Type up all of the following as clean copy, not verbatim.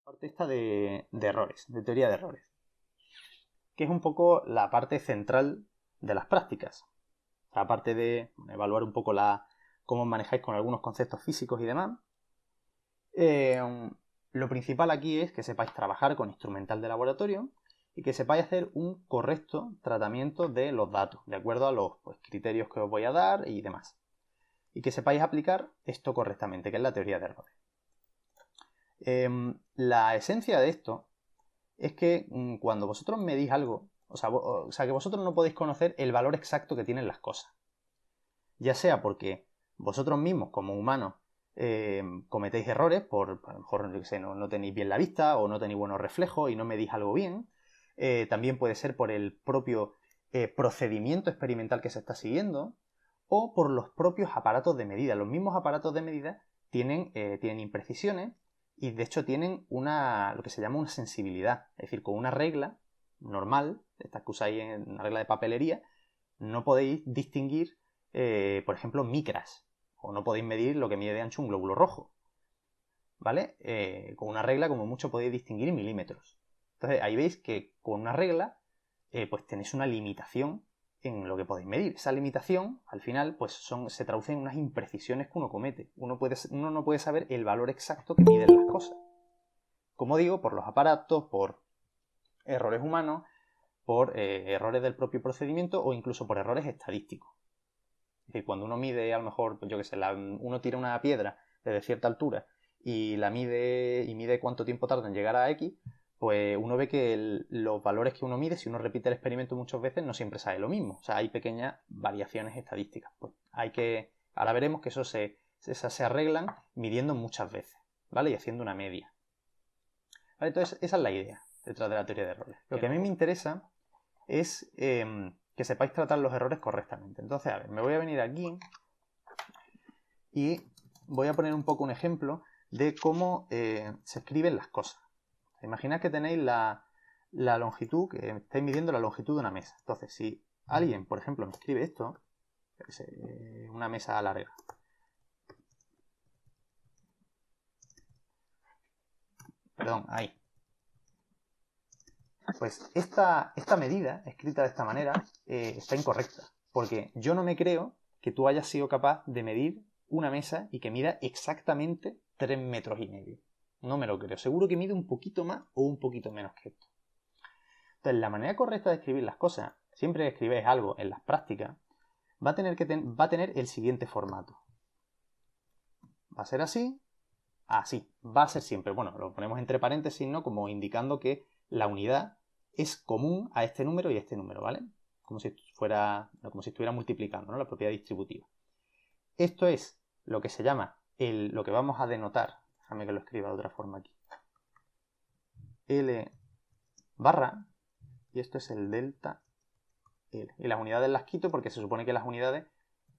Parte esta de errores, de teoría de errores, que es un poco la parte central de las prácticas. Aparte de evaluar un poco cómo os manejáis con algunos conceptos físicos y demás, lo principal aquí es que sepáis trabajar con instrumental de laboratorio y que sepáis hacer un correcto tratamiento de los datos, de acuerdo a los criterios que os voy a dar y demás. Y que sepáis aplicar esto correctamente, que es la teoría de errores. La esencia de esto es que cuando vosotros medís algo, o sea, que vosotros no podéis conocer el valor exacto que tienen las cosas. Ya sea porque vosotros mismos, como humanos, cometéis errores a lo mejor no tenéis bien la vista o no tenéis buenos reflejos y no medís algo bien. También puede ser por el propio procedimiento experimental que se está siguiendo o por los propios aparatos de medida. Los mismos aparatos de medida tienen imprecisiones y de hecho tienen lo que se llama una sensibilidad. Es decir, con una regla normal, esta que usáis en una regla de papelería, no podéis distinguir, por ejemplo, micras. O no podéis medir lo que mide de ancho un glóbulo rojo. ¿Vale? Con una regla, como mucho, podéis distinguir milímetros. Entonces, ahí veis que con una regla, pues tenéis una limitación en lo que podéis medir. Esa limitación, al final, pues se traduce en unas imprecisiones que uno comete. Uno no puede saber el valor exacto que miden las cosas. Como digo, por los aparatos, por errores humanos, por errores del propio procedimiento o incluso por errores estadísticos. Es decir, cuando uno mide, a lo mejor, yo qué sé, uno tira una piedra desde cierta altura y mide cuánto tiempo tarda en llegar a X, pues uno ve que los valores que uno mide, si uno repite el experimento muchas veces, no siempre sale lo mismo. O sea, hay pequeñas variaciones estadísticas. Pues ahora veremos que esas se arreglan midiendo muchas veces, ¿vale? Y haciendo una media. ¿Vale? Entonces, esa es la idea detrás de la teoría de errores. Lo que a mí me interesa es que sepáis tratar los errores correctamente. Entonces, a ver, me voy a venir aquí y voy a poner un poco un ejemplo de cómo se escriben las cosas. Imaginad que tenéis la longitud, que estáis midiendo la longitud de una mesa. Entonces, si alguien, por ejemplo, me escribe esto, una mesa larga, perdón, ahí. Pues esta medida, escrita de esta manera, está incorrecta. Porque yo no me creo que tú hayas sido capaz de medir una mesa y que mida exactamente 3,5 metros. No me lo creo. Seguro que mide un poquito más o un poquito menos que esto. Entonces, la manera correcta de escribir las cosas, siempre que escribáis algo en las prácticas, va a tener el siguiente formato. Va a ser así, así. Va a ser siempre. Bueno, lo ponemos entre paréntesis, ¿no? Como indicando que la unidad es común a este número y a este número, ¿vale? Como si estuviera multiplicando, ¿no? La propiedad distributiva. Esto es lo que se llama lo que vamos a denotar. Déjame que lo escriba de otra forma aquí. L barra, y esto es el delta L. Y las unidades las quito porque se supone que las unidades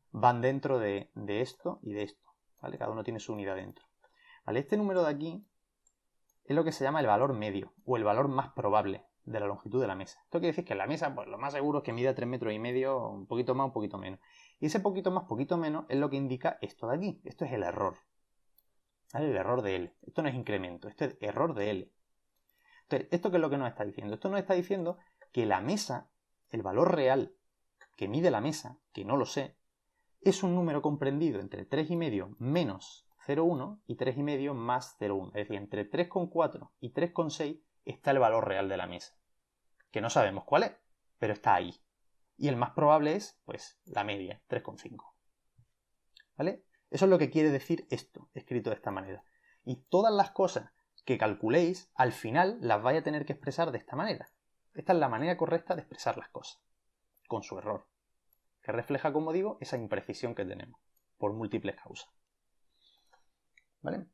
van dentro de esto y de esto, ¿vale? Cada uno tiene su unidad dentro. ¿Vale? Este número de aquí es lo que se llama el valor medio o el valor más probable de la longitud de la mesa. Esto quiere decir que la mesa, pues lo más seguro es que mida 3,5 metros, un poquito más, un poquito menos. Y ese poquito más, poquito menos es lo que indica esto de aquí. Esto es el error. ¿Vale? El error de L. Esto no es incremento, esto es error de L. Entonces, ¿esto qué es lo que nos está diciendo? Esto nos está diciendo que la mesa, el valor real que mide la mesa, que no lo sé, es un número comprendido entre 3,5 menos 0,1 y 3,5 más 0,1. Es decir, entre 3,4 y 3,6 está el valor real de la mesa. Que no sabemos cuál es, pero está ahí. Y el más probable es, pues, la media, 3,5. ¿Vale? Eso es lo que quiere decir esto, escrito de esta manera. Y todas las cosas que calculéis, al final las vais a tener que expresar de esta manera. Esta es la manera correcta de expresar las cosas, con su error, que refleja, como digo, esa imprecisión que tenemos, por múltiples causas. ¿Vale?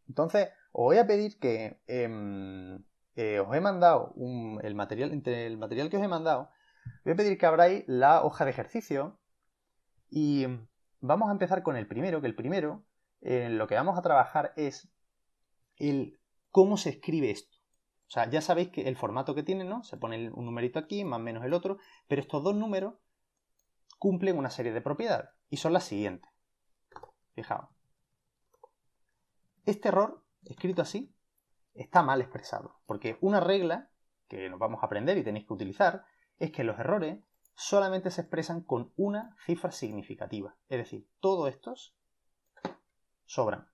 Entonces, os voy a pedir que os he mandado entre el material que os he mandado, voy a pedir que abráis la hoja de ejercicio y vamos a empezar con el primero, que el primero lo que vamos a trabajar es cómo se escribe esto. O sea, ya sabéis que el formato que tiene, ¿no? Se pone un numerito aquí, más o menos el otro, pero estos dos números cumplen una serie de propiedades y son las siguientes. Fijaos. Este error, escrito así, está mal expresado. Porque una regla que nos vamos a aprender y tenéis que utilizar es que los errores solamente se expresan con una cifra significativa. Es decir, todos estos sobran.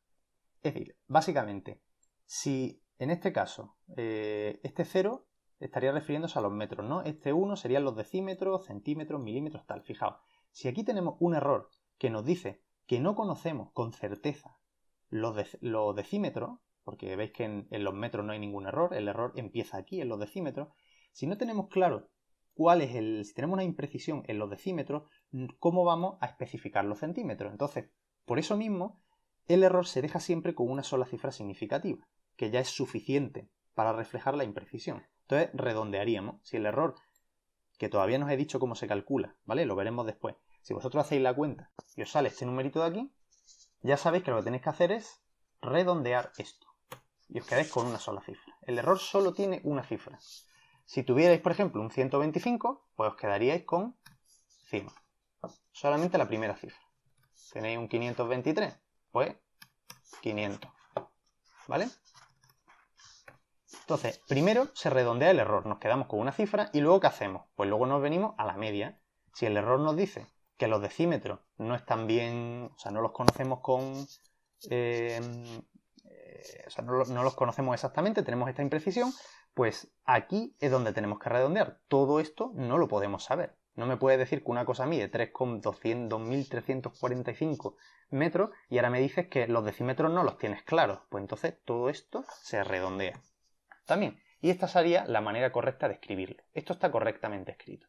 Es decir, básicamente, si en este caso este 0 estaría refiriéndose a los metros, ¿no? Este 1 serían los decímetros, centímetros, milímetros, tal. Fijaos, si aquí tenemos un error que nos dice que no conocemos con certeza los decímetros, porque veis que en los metros no hay ningún error, el error empieza aquí en los decímetros. Si no tenemos claro si tenemos una imprecisión en los decímetros, ¿cómo vamos a especificar los centímetros? Entonces, por eso mismo, el error se deja siempre con una sola cifra significativa, que ya es suficiente para reflejar la imprecisión. Entonces, redondearíamos. Si el error, que todavía no os he dicho cómo se calcula, ¿vale? Lo veremos después. Si vosotros hacéis la cuenta y os sale este numerito de aquí, ya sabéis que lo que tenéis que hacer es redondear esto. Y os quedáis con una sola cifra. El error solo tiene una cifra. Si tuvierais, por ejemplo, un 125, pues os quedaríais con 100. Solamente la primera cifra. Tenéis un 523, pues 500. ¿Vale? Entonces, primero se redondea el error. Nos quedamos con una cifra y luego ¿qué hacemos? Pues luego nos venimos a la media. Si el error nos dice que los decímetros no están bien, o sea, no los conocemos no los conocemos exactamente, tenemos esta imprecisión, pues aquí es donde tenemos que redondear. Todo esto no lo podemos saber. No me puedes decir que una cosa mide 3,2345 metros y ahora me dices que los decímetros no los tienes claros. Pues entonces todo esto se redondea. También. Y esta sería la manera correcta de escribirlo. Esto está correctamente escrito.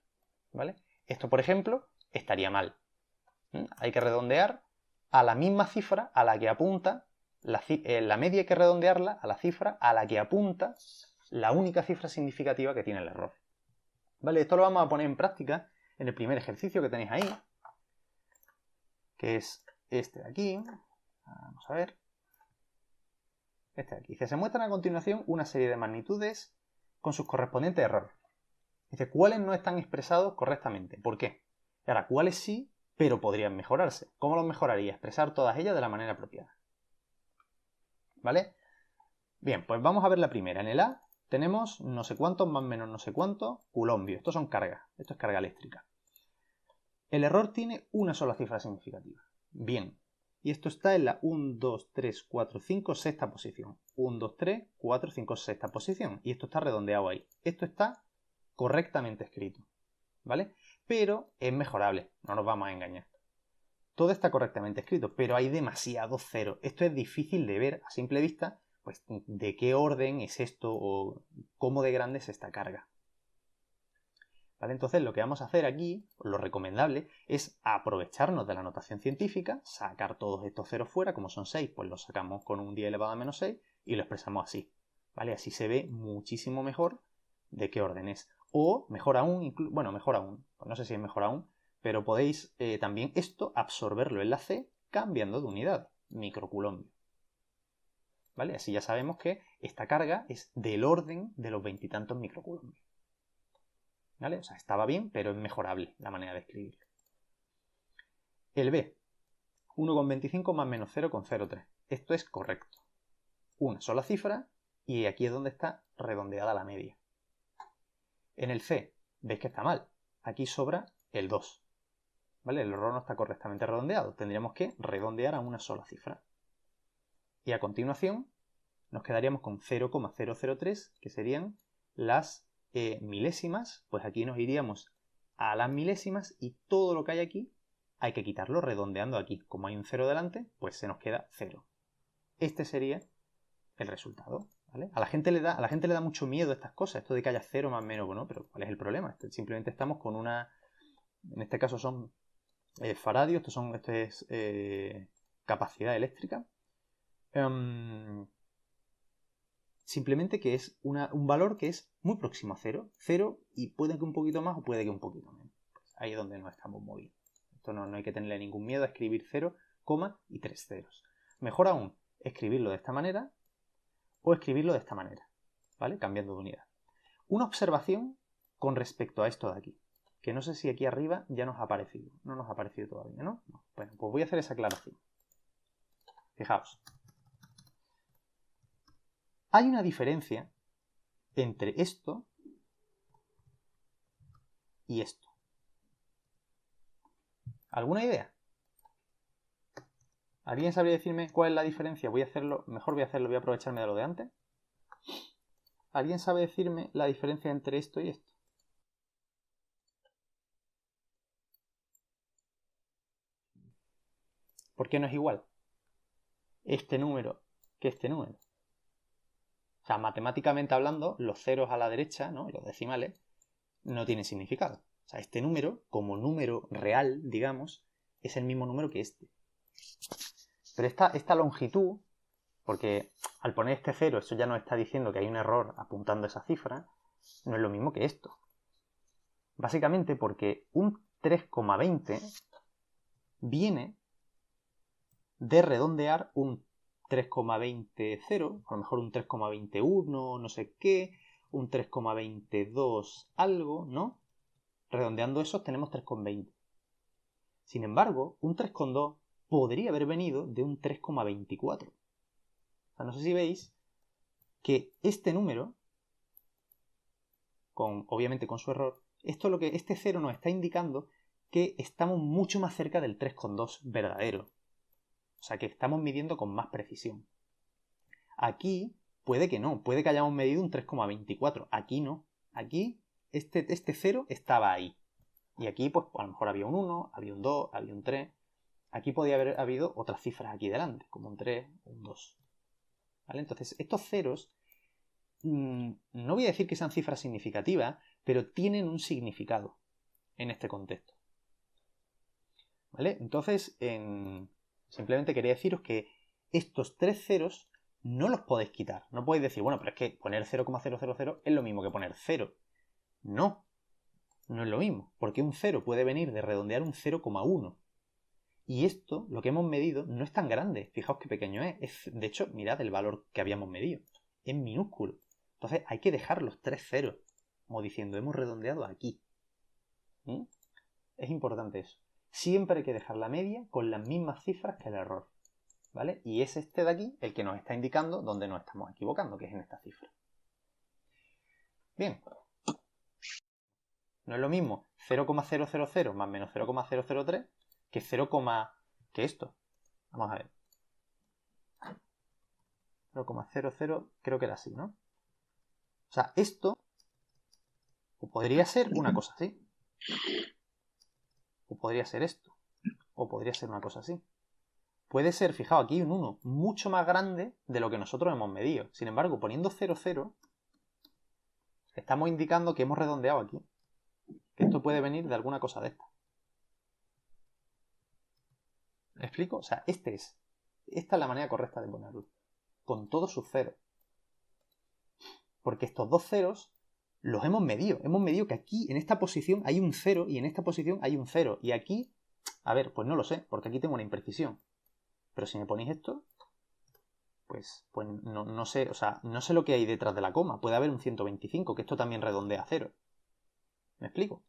¿Vale? Esto, por ejemplo, estaría mal. Hay que redondear a la misma cifra a la que apunta, la media hay que redondearla a la cifra a la que apunta la única cifra significativa que tiene el error. ¿Vale? Esto lo vamos a poner en práctica en el primer ejercicio que tenéis ahí, que es este de aquí. Vamos a ver. Este de aquí. Dice, se muestran a continuación una serie de magnitudes con sus correspondientes errores. Dice, ¿cuáles no están expresados correctamente? ¿Por qué? Y ahora, ¿cuáles sí, pero podrían mejorarse? ¿Cómo los mejoraría? Expresar todas ellas de la manera apropiada. ¿Vale? Bien, pues vamos a ver la primera. En el A tenemos no sé cuántos más menos no sé cuántos coulombios. Estos son cargas. Esto es carga eléctrica. El error tiene una sola cifra significativa. Bien. Y esto está en la 1, 2, 3, 4, 5, sexta posición. 1, 2, 3, 4, 5, sexta posición. Y esto está redondeado ahí. Esto está correctamente escrito. ¿Vale? Pero es mejorable. No nos vamos a engañar. Todo está correctamente escrito, pero hay demasiados ceros. Esto es difícil de ver a simple vista, pues de qué orden es esto o cómo de grande es esta carga. ¿Vale? Entonces lo que vamos a hacer aquí, lo recomendable, es aprovecharnos de la notación científica, sacar todos estos ceros fuera, como son 6, pues los sacamos con un 10 elevado a menos 6 y lo expresamos así. ¿Vale? Así se ve muchísimo mejor de qué orden es. O mejor aún, mejor aún, pues no sé si es mejor aún, pero podéis también esto absorberlo en la C cambiando de unidad, microcoulomb. ¿Vale? Así ya sabemos que esta carga es del orden de los 20 y tantos microcoulomb. ¿Vale? O sea, estaba bien, pero es mejorable la manera de escribirlo. El B, 1,25 más menos 0,03. Esto es correcto. Una sola cifra y aquí es donde está redondeada la media. En el C, veis que está mal. Aquí sobra el 2. ¿Vale? El error no está correctamente redondeado. Tendríamos que redondear a una sola cifra. Y a continuación nos quedaríamos con 0,003, que serían las milésimas. Pues aquí nos iríamos a las milésimas y todo lo que hay aquí hay que quitarlo redondeando aquí. Como hay un 0 delante, pues se nos queda 0. Este sería el resultado. ¿Vale? A la gente le da mucho miedo estas cosas, esto de que haya 0 más menos, ¿no? Pero ¿cuál es el problema? Simplemente estamos con una... En este caso son faradios, esto es capacidad eléctrica. Simplemente que es un valor que es muy próximo a 0. 0 y puede que un poquito más o puede que un poquito menos. Pues ahí es donde nos estamos moviendo. Esto no hay que tenerle ningún miedo a escribir 0, y 3 ceros. Mejor aún, escribirlo de esta manera o escribirlo de esta manera, ¿vale? Cambiando de unidad. Una observación con respecto a esto de aquí, que no sé si aquí arriba ya nos ha aparecido. No nos ha aparecido todavía, ¿no? No. Bueno, pues voy a hacer esa aclaración. Fijaos. hay una diferencia entre esto y esto. ¿Alguna idea? ¿Alguien sabría decirme cuál es la diferencia? Voy a aprovecharme de lo de antes. ¿Alguien sabe decirme la diferencia entre esto y esto? ¿Por qué no es igual este número que este número? O sea, matemáticamente hablando, los ceros a la derecha, ¿no? Los decimales, no tienen significado. O sea, este número, como número real, digamos, es el mismo número que este. Pero esta longitud, porque al poner este cero, eso ya nos está diciendo que hay un error apuntando esa cifra, no es lo mismo que esto. Básicamente porque un 3,20 viene de redondear un 3,20, a lo mejor un 3,21, no sé qué, un 3,22 algo, ¿no? Redondeando esos tenemos 3,20. Sin embargo, un 3,2 podría haber venido de un 3,24. O sea, no sé si veis que este número, obviamente con su error, este 0 nos está indicando que estamos mucho más cerca del 3,2 verdadero. O sea, que estamos midiendo con más precisión. Aquí puede que no, puede que hayamos medido un 3,24. Aquí no. Aquí este 0 estaba ahí. Y aquí, pues, a lo mejor había un 1, había un 2, había un 3. Aquí podía haber habido otras cifras aquí delante, como un 3, un 2. ¿Vale? Entonces, estos ceros, no voy a decir que sean cifras significativas, pero tienen un significado en este contexto. ¿Vale? Entonces, simplemente quería deciros que estos tres ceros no los podéis quitar. No podéis decir, bueno, pero es que poner 0,000 es lo mismo que poner 0. No, no es lo mismo, porque un 0 puede venir de redondear un 0,1. Y esto, lo que hemos medido, no es tan grande. Fijaos qué pequeño es. De hecho, mirad el valor que habíamos medido. Es minúsculo. Entonces hay que dejar los tres ceros. Como diciendo, hemos redondeado aquí. Es importante eso. Siempre hay que dejar la media con las mismas cifras que el error. ¿Vale? Y es este de aquí el que nos está indicando dónde nos estamos equivocando, que es en esta cifra. Bien. No es lo mismo 0,000 más menos 0,003 que 0, que esto. Vamos a ver. 0,00 creo que era así, ¿no? O sea, esto podría ser una cosa así. O podría ser esto. O podría ser una cosa así. Puede ser, fijaos, aquí un 1 mucho más grande de lo que nosotros hemos medido. Sin embargo, poniendo 0,0, estamos indicando que hemos redondeado aquí. Que esto puede venir de alguna cosa de esta. ¿Me explico? O sea, esta es la manera correcta de ponerlo. Con todos sus ceros. Porque estos dos ceros los hemos medido. Hemos medido que aquí, en esta posición, hay un 0 y en esta posición hay un 0. Y aquí, a ver, pues no lo sé, porque aquí tengo una imprecisión. Pero si me ponéis esto, pues no sé, o sea, no sé lo que hay detrás de la coma. Puede haber un 125, que esto también redondea a 0. ¿Me explico?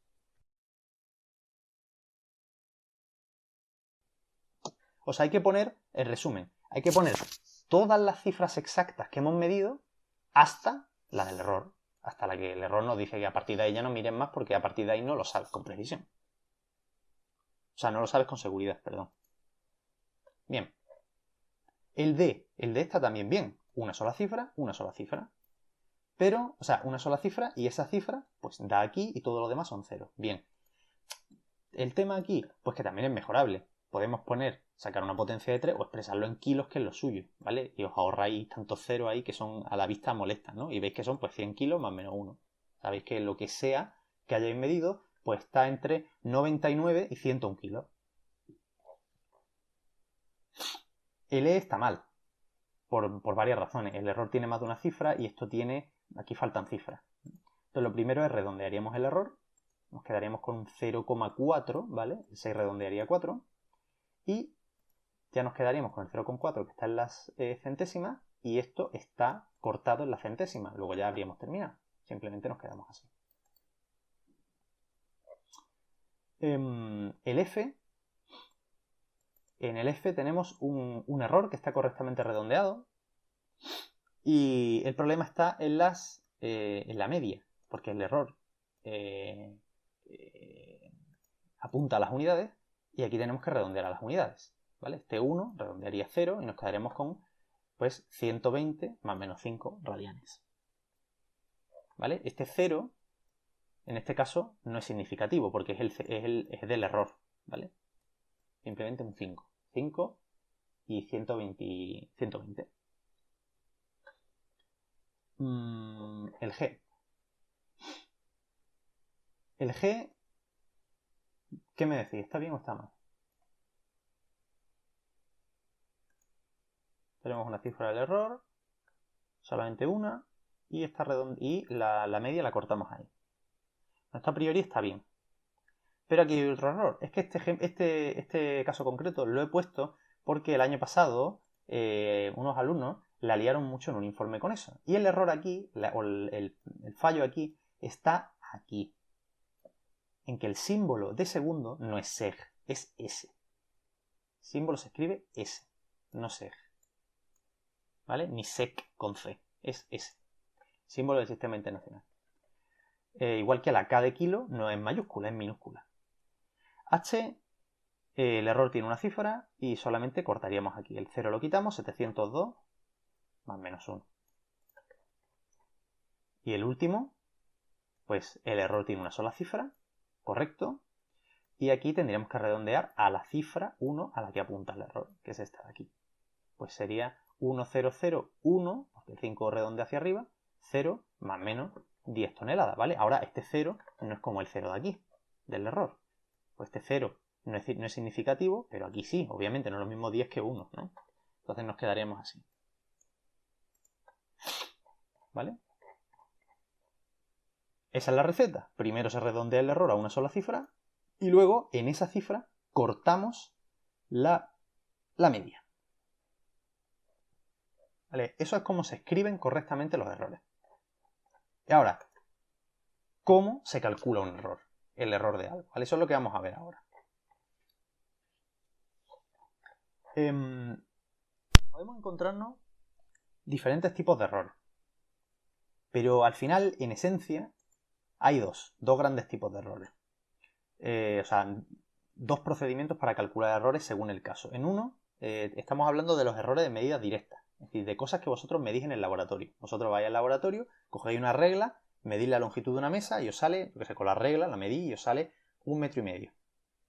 O sea, hay que poner, en resumen, hay que poner todas las cifras exactas que hemos medido hasta la del error. Hasta la que el error nos dice que a partir de ahí ya no miren más porque a partir de ahí no lo sabes con precisión. O sea, no lo sabes con seguridad, perdón. Bien. El D está también bien. Una sola cifra, una sola cifra. Pero, o sea, una sola cifra y esa cifra, pues da aquí y todo lo demás son cero. Bien. El tema aquí, pues que también es mejorable. Podemos sacar una potencia de 3 o expresarlo en kilos, que es lo suyo, ¿vale? Y os ahorráis tantos ceros ahí que son a la vista molestas, ¿no? Y veis que son pues 100 kilos más menos 1. Sabéis que lo que sea que hayáis medido, pues está entre 99 y 101 kilos. El E está mal, por varias razones. El error tiene más de una cifra y esto tiene... Aquí faltan cifras. Entonces lo primero es redondearíamos el error. Nos quedaríamos con un 0,4, ¿vale? El 6 redondearía 4. Y ya nos quedaríamos con el 0,4 que está en las centésimas y esto está cortado en la centésima. Luego ya habríamos terminado. Simplemente nos quedamos así. El F, en el F tenemos un error que está correctamente redondeado. Y el problema está en la media, porque el error apunta a las unidades y aquí tenemos que redondear a las unidades, ¿vale? Este 1 redondearía 0 y nos quedaremos con pues 120 más menos 5 radianes, ¿vale? Este 0 en este caso no es significativo porque es del error, ¿vale? Simplemente un 5. 5 y 120. El G. El G, ¿qué me decís? ¿Está bien o está mal? Tenemos una cifra del error, solamente una, y la media la cortamos ahí. Esto a priori está bien. Pero aquí hay otro error. Es que este caso concreto lo he puesto porque el año pasado unos alumnos la liaron mucho en un informe con eso. Y el error aquí, el fallo aquí, está aquí. En que el símbolo de segundo no es seg, es S. El símbolo se escribe S, no seg. ¿Vale? Ni sec con C, es S. Símbolo del sistema internacional. Igual que la K de kilo no es mayúscula, es minúscula. H, el error tiene una cifra y solamente cortaríamos aquí. El 0 lo quitamos, 702 más menos 1. Y el último, pues el error tiene una sola cifra, correcto. Y aquí tendríamos que redondear a la cifra 1 a la que apunta el error, que es esta de aquí. Pues sería 1001, porque el 5 redondea hacia arriba, 0 más menos 10 toneladas, ¿vale? Ahora este 0 no es como el 0 de aquí, del error. Pues este 0 no es significativo, pero aquí sí, obviamente no es lo mismo 10 que 1, ¿no? Entonces nos quedaríamos así. ¿Vale? Esa es la receta. Primero se redondea el error a una sola cifra y luego en esa cifra cortamos la media. ¿Vale? Eso es como se escriben correctamente los errores. Y ahora, ¿cómo se calcula un error? El error de algo, ¿vale? Eso es lo que vamos a ver ahora. Podemos encontrarnos diferentes tipos de errores. Pero al final, en esencia, hay dos grandes tipos de errores. O sea, dos procedimientos para calcular errores según el caso. En uno, estamos hablando de los errores de medidas directas. Es decir, de cosas que vosotros medís en el laboratorio. Vosotros vais al laboratorio, cogéis una regla, medís la longitud de una mesa y os sale, yo que sé, con la regla la medís y os sale 1,5 metros.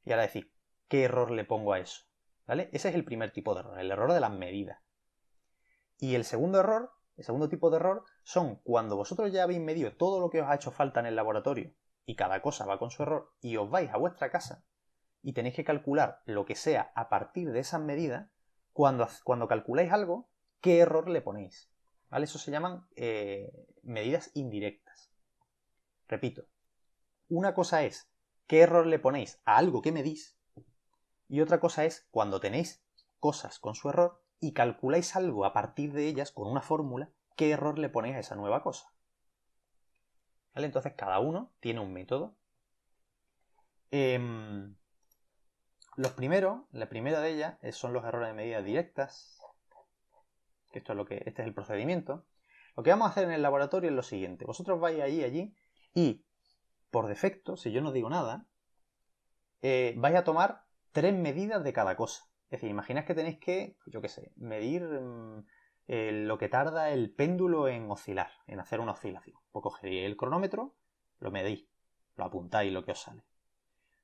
Y ahora decís, ¿qué error le pongo a eso? ¿Vale? Ese es el primer tipo de error, el error de las medidas. Y el segundo error, el segundo tipo de error, son cuando vosotros ya habéis medido todo lo que os ha hecho falta en el laboratorio y cada cosa va con su error y os vais a vuestra casa y tenéis que calcular lo que sea a partir de esas medidas, cuando calculáis algo, ¿qué error le ponéis? ¿Vale? Eso se llaman medidas indirectas. Repito, una cosa es qué error le ponéis a algo que medís y otra cosa es cuando tenéis cosas con su error y calculáis algo a partir de ellas con una fórmula, ¿qué error le ponéis a esa nueva cosa? ¿Vale? Entonces cada uno tiene un método. La primera de ellas son los errores de medidas directas. Este es el procedimiento. Lo que vamos a hacer en el laboratorio es lo siguiente. Vosotros vais allí y, por defecto, si yo no digo nada, vais a tomar 3 medidas de cada cosa. Es decir, imaginad que tenéis que, yo qué sé, medir lo que tarda el péndulo en oscilar, en hacer una oscilación. Pues cogeréis el cronómetro, lo medís, lo apuntáis lo que os sale.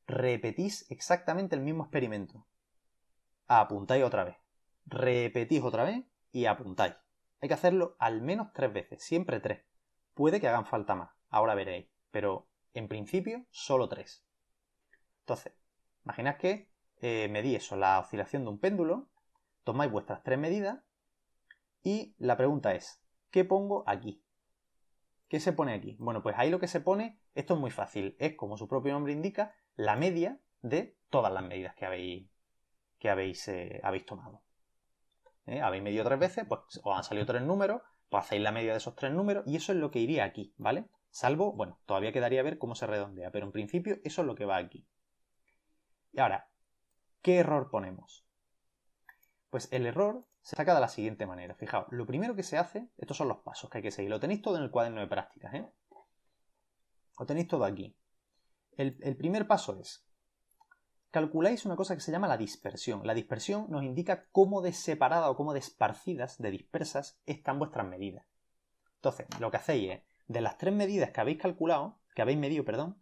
Repetís exactamente el mismo experimento. Apuntáis otra vez. Repetís otra vez y apuntáis. Hay que hacerlo al menos 3 veces, siempre 3. Puede que hagan falta más, ahora veréis, pero en principio solo 3. Entonces, imaginad que medís eso, la oscilación de un péndulo, tomáis vuestras 3 medidas y la pregunta es, ¿qué pongo aquí? ¿Qué se pone aquí? Bueno, pues ahí lo que se pone, esto es muy fácil, es como su propio nombre indica, la media de todas las medidas que habéis tomado. Habéis medido 3 veces, pues os han salido 3 números, pues hacéis la media de esos 3 números y eso es lo que iría aquí, ¿vale? Salvo, bueno, todavía quedaría ver cómo se redondea, pero en principio eso es lo que va aquí. Y ahora, ¿qué error ponemos? Pues el error se saca de la siguiente manera. Fijaos, lo primero que se hace, estos son los pasos que hay que seguir. Lo tenéis todo en el cuaderno de prácticas, ¿eh? Lo tenéis todo aquí. El primer paso es, calculáis una cosa que se llama la dispersión. La dispersión nos indica cómo de separada o cómo de esparcidas, de dispersas, están vuestras medidas. Entonces, lo que hacéis es, de las 3 medidas que habéis calculado, que habéis medido, perdón,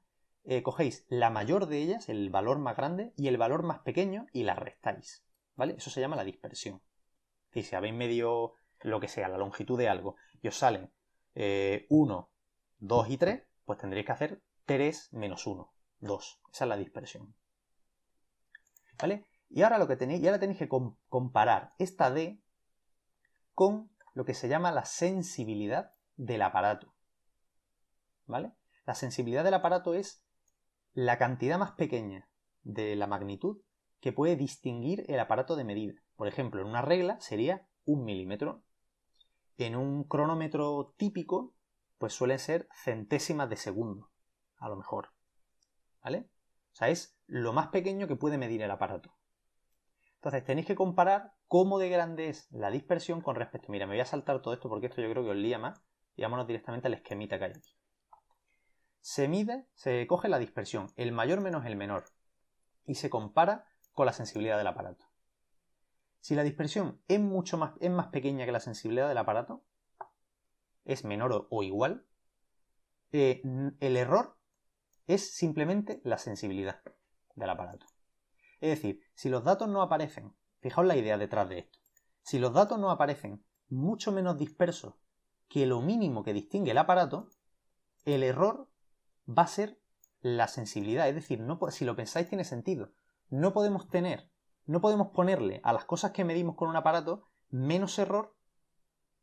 cogéis la mayor de ellas, el valor más grande, y el valor más pequeño, y la restáis. ¿Vale? Eso se llama la dispersión. Y si habéis medido lo que sea, la longitud de algo, y os salen 1, 2 y 3, pues tendréis que hacer 3 menos 1, 2. Esa es la dispersión. ¿Vale? Y ahora tenéis que comparar esta D con lo que se llama la sensibilidad del aparato. ¿Vale? La sensibilidad del aparato es la cantidad más pequeña de la magnitud que puede distinguir el aparato de medida. Por ejemplo, en una regla sería 1 milímetro. En un cronómetro típico, pues suelen ser centésimas de segundo, a lo mejor. ¿Vale? O sea, es lo más pequeño que puede medir el aparato. Entonces tenéis que comparar cómo de grande es la dispersión con respecto... Mira, me voy a saltar todo esto porque esto yo creo que os lía más. Y vámonos directamente al esquemita que hay aquí. Se coge la dispersión, el mayor menos el menor, y se compara con la sensibilidad del aparato. Si la dispersión es más pequeña que la sensibilidad del aparato, es menor o igual, el error es simplemente la sensibilidad del aparato. Es decir, si los datos no aparecen, fijaos la idea detrás de esto, si los datos no aparecen mucho menos dispersos que lo mínimo que distingue el aparato, el error va a ser la sensibilidad. Es decir, si lo pensáis tiene sentido. No podemos ponerle a las cosas que medimos con un aparato menos error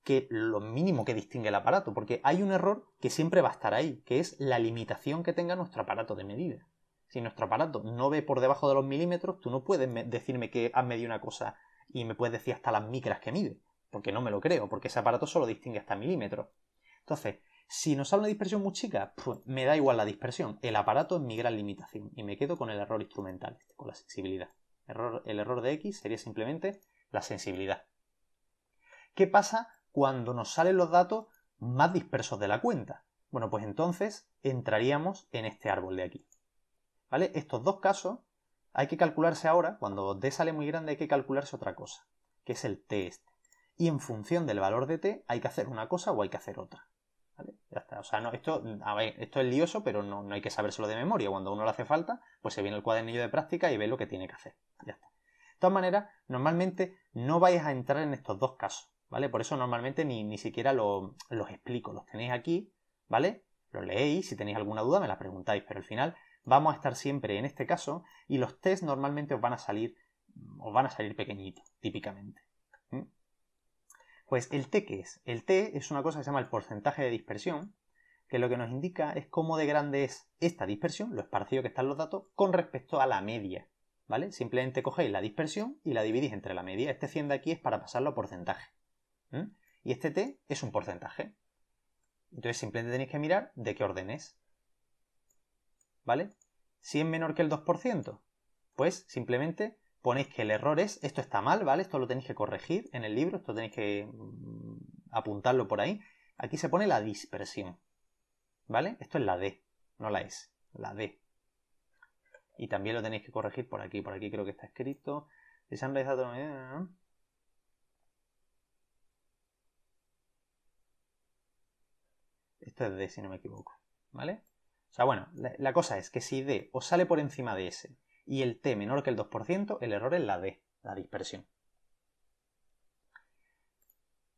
que lo mínimo que distingue el aparato, porque hay un error que siempre va a estar ahí, que es la limitación que tenga nuestro aparato de medida. Si nuestro aparato no ve por debajo de los milímetros, tú no puedes decirme que has medido una cosa y me puedes decir hasta las micras que mide, porque no me lo creo, porque ese aparato solo distingue hasta milímetros. Entonces, si nos sale una dispersión muy chica, pues me da igual la dispersión. El aparato es mi gran limitación y me quedo con el error instrumental, con la sensibilidad. El error de X sería simplemente la sensibilidad. ¿Qué pasa cuando nos salen los datos más dispersos de la cuenta? Bueno, pues entonces entraríamos en este árbol de aquí. ¿Vale? Estos dos casos hay que calcularse ahora, cuando D sale muy grande hay que calcularse otra cosa, que es el T este. Y en función del valor de T hay que hacer una cosa o hay que hacer otra. ¿Vale? Ya está. O sea, no, esto es lioso, pero no hay que sabérselo de memoria. Cuando a uno le hace falta, pues se viene el cuadernillo de práctica y ve lo que tiene que hacer. Ya está. De todas maneras, normalmente no vais a entrar en estos dos casos, ¿vale? Por eso normalmente ni siquiera los explico. Los tenéis aquí, ¿vale? Los leéis, si tenéis alguna duda me la preguntáis, pero al final vamos a estar siempre en este caso y los test normalmente os van a salir pequeñitos, típicamente. Pues el T, ¿qué es? El T es una cosa que se llama el porcentaje de dispersión, que lo que nos indica es cómo de grande es esta dispersión, lo esparcido que están los datos, con respecto a la media, ¿vale? Simplemente cogéis la dispersión y la dividís entre la media. Este 100 de aquí es para pasarlo a porcentaje. Y este T es un porcentaje. Entonces simplemente tenéis que mirar de qué orden es. ¿Vale? Si es menor que el 2%, pues simplemente ponéis que el error es, esto está mal, ¿vale? Esto lo tenéis que corregir en el libro, esto tenéis que apuntarlo por ahí. Aquí se pone la dispersión, ¿vale? Esto es la D, no la S, la D. Y también lo tenéis que corregir por aquí creo que está escrito. Si se han realizado... Esto es D, si no me equivoco, ¿vale? O sea, bueno, la cosa es que si D os sale por encima de S y el T menor que el 2%, el error es la D, la dispersión.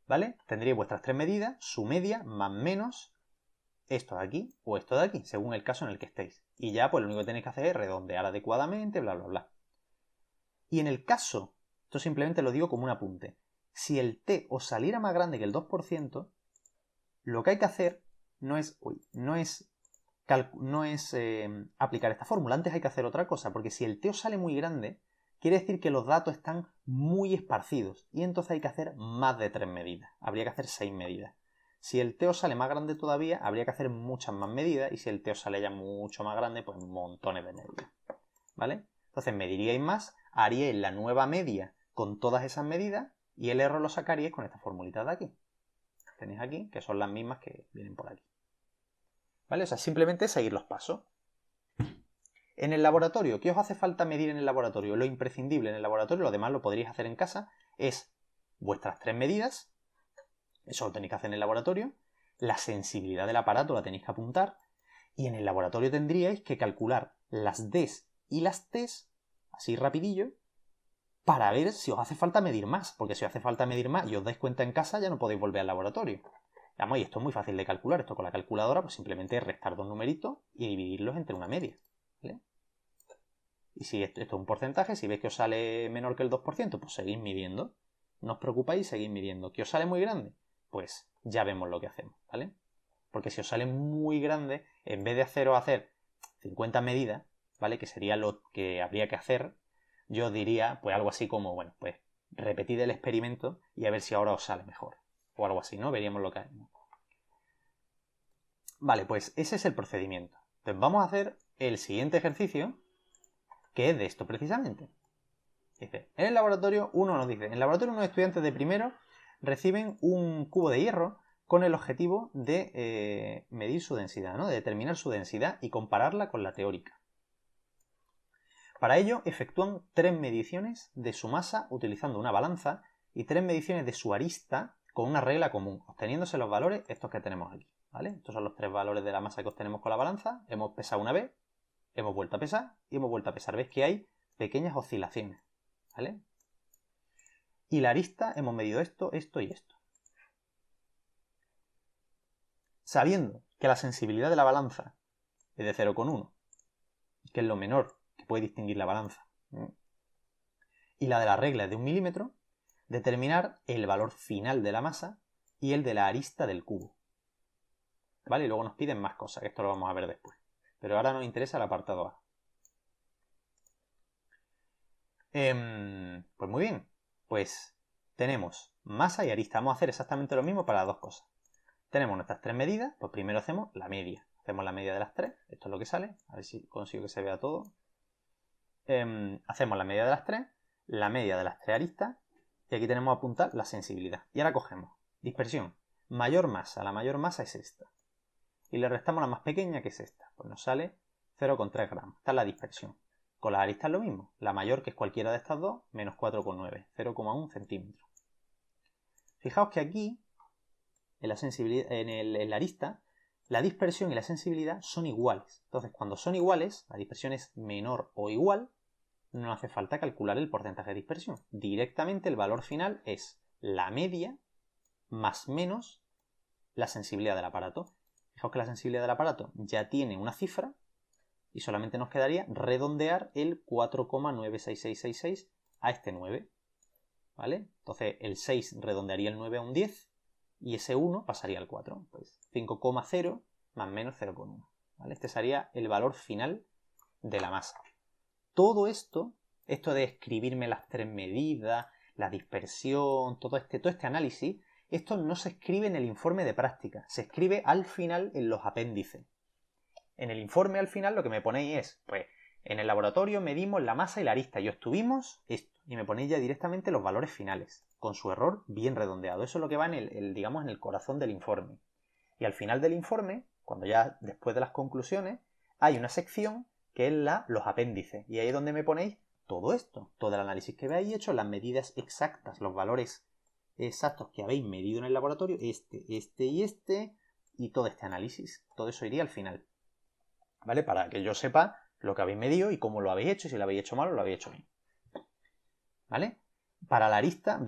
¿Vale? Tendréis vuestras 3 medidas, su media, más menos esto de aquí o esto de aquí, según el caso en el que estéis. Y ya, pues lo único que tenéis que hacer es redondear adecuadamente, bla, bla, bla. Y en el caso, esto simplemente lo digo como un apunte, si el T os saliera más grande que el 2%, lo que hay que hacer no es aplicar esta fórmula. Antes hay que hacer otra cosa, porque si el T os sale muy grande, quiere decir que los datos están muy esparcidos y entonces hay que hacer más de 3 medidas. Habría que hacer 6 medidas. Si el T os sale más grande todavía, habría que hacer muchas más medidas y si el T os sale ya mucho más grande, pues montones de medidas. ¿Vale? Entonces mediríais más, haríais la nueva media con todas esas medidas Y el error lo sacaríais con esta formulita de aquí. Tenéis aquí, que son las mismas que vienen por aquí. ¿Vale? O sea, simplemente seguir los pasos. En el laboratorio, ¿qué os hace falta medir en el laboratorio? Lo imprescindible en el laboratorio, lo demás lo podríais hacer en casa, es vuestras 3 medidas. Eso lo tenéis que hacer en el laboratorio. La sensibilidad del aparato la tenéis que apuntar. Y en el laboratorio tendríais que calcular las Ds y las Ts, así rapidillo, para ver si os hace falta medir más. Porque si os hace falta medir más y os dais cuenta en casa, ya no podéis volver al laboratorio. Vamos, y esto es muy fácil de calcular. Esto con la calculadora, pues simplemente es restar dos numeritos y dividirlos entre una media. ¿Vale? Y si esto es un porcentaje, si veis que os sale menor que el 2%, pues seguís midiendo. No os preocupéis, seguís midiendo. ¿Que os sale muy grande? Pues ya vemos lo que hacemos, ¿vale? Porque si os sale muy grande, en vez de hacer 50 medidas, ¿vale? Que sería lo que habría que hacer, yo diría, pues algo así como, bueno, pues repetid el experimento y a ver si ahora os sale mejor. O algo así, ¿no? Veríamos lo que haremos. Vale, pues ese es el procedimiento. Entonces vamos a hacer el siguiente ejercicio, que es de esto precisamente. Dice, en el laboratorio, en el laboratorio unos estudiantes de primero reciben un cubo de hierro con el objetivo de medir su densidad, ¿no? De determinar su densidad y compararla con la teórica. Para ello efectúan 3 mediciones de su masa utilizando una balanza y 3 mediciones de su arista con una regla común, obteniéndose los valores estos que tenemos aquí, ¿vale? Estos son los 3 valores de la masa que obtenemos con la balanza. Hemos pesado una vez, hemos vuelto a pesar y hemos vuelto a pesar. Veis que hay pequeñas oscilaciones, ¿vale? Y la arista hemos medido esto, esto y esto. Sabiendo que la sensibilidad de la balanza es de 0,1, que es lo menor que puede distinguir la balanza, y la de la regla es de 1 milímetro, determinar el valor final de la masa y el de la arista del cubo. ¿Vale? Y luego nos piden más cosas, que esto lo vamos a ver después. Pero ahora nos interesa el apartado A. Pues muy bien. Pues tenemos masa y arista. Vamos a hacer exactamente lo mismo para las dos cosas. Tenemos nuestras 3 medidas. Pues primero hacemos la media. Hacemos la media de las 3. Esto es lo que sale. A ver si consigo que se vea todo. Hacemos la media de las 3. La media de las 3 aristas. Y aquí tenemos que apuntar la sensibilidad. Y ahora cogemos dispersión. Mayor masa. La mayor masa es esta. Y le restamos la más pequeña, que es esta. Pues nos sale 0,3 gramos. Esta es la dispersión. Con las aristas lo mismo. La mayor, que es cualquiera de estas dos, menos 4,9. 0,1 centímetros. Fijaos que aquí, en la sensibilidad, en la arista, la dispersión y la sensibilidad son iguales. Entonces, cuando son iguales, la dispersión es menor o igual, no hace falta calcular el porcentaje de dispersión. Directamente el valor final es la media más menos la sensibilidad del aparato. Fijaos que la sensibilidad del aparato ya tiene una cifra y solamente nos quedaría redondear el 4,96666 a este 9. ¿Vale? Entonces el 6 redondearía el 9 a un 10 y ese 1 pasaría al 4. Pues 5,0 más menos 0,1. ¿Vale? Este sería el valor final de la masa. Todo esto de escribirme las 3 medidas, la dispersión, todo este análisis, esto no se escribe en el informe de práctica, se escribe al final en los apéndices. En el informe al final lo que me ponéis es, pues, en el laboratorio medimos la masa y la arista y obtuvimos esto. Y me ponéis ya directamente los valores finales, con su error bien redondeado. Eso es lo que va digamos, en el corazón del informe. Y al final del informe, cuando ya después de las conclusiones, hay una sección que es los apéndices. Y ahí es donde me ponéis todo esto, todo el análisis que habéis hecho, las medidas exactas, los valores exactos que habéis medido en el laboratorio, este y todo este análisis. Todo eso iría al final. ¿Vale? Para que yo sepa lo que habéis medido y cómo lo habéis hecho, y si lo habéis hecho mal o lo habéis hecho bien. ¿Vale? Para la arista,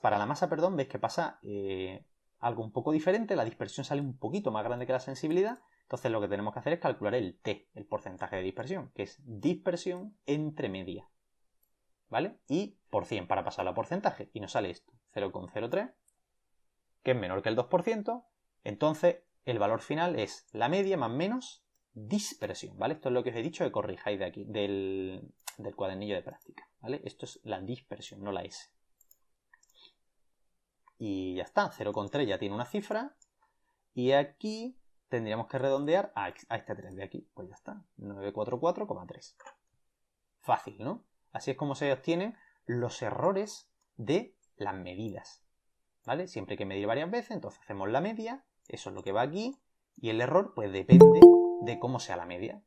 para la masa, veis que pasa algo un poco diferente. La dispersión sale un poquito más grande que la sensibilidad. Entonces lo que tenemos que hacer es calcular el T, el porcentaje de dispersión, que es dispersión entre media. ¿Vale? Y por 100 para pasarlo a porcentaje. Y nos sale esto, 0,03, que es menor que el 2%. Entonces el valor final es la media más menos dispersión, ¿vale? Esto es lo que os he dicho que corrijáis de aquí, del cuadernillo de práctica, ¿vale? Esto es la dispersión, no la S. Y ya está, 0,3 ya tiene una cifra. Y aquí tendríamos que redondear a este 3 de aquí. Pues ya está, 944,3. Fácil, ¿no? Así es como se obtienen los errores de las medidas, ¿vale? Siempre hay que medir varias veces, entonces hacemos la media, eso es lo que va aquí, y el error pues depende de cómo sea la media,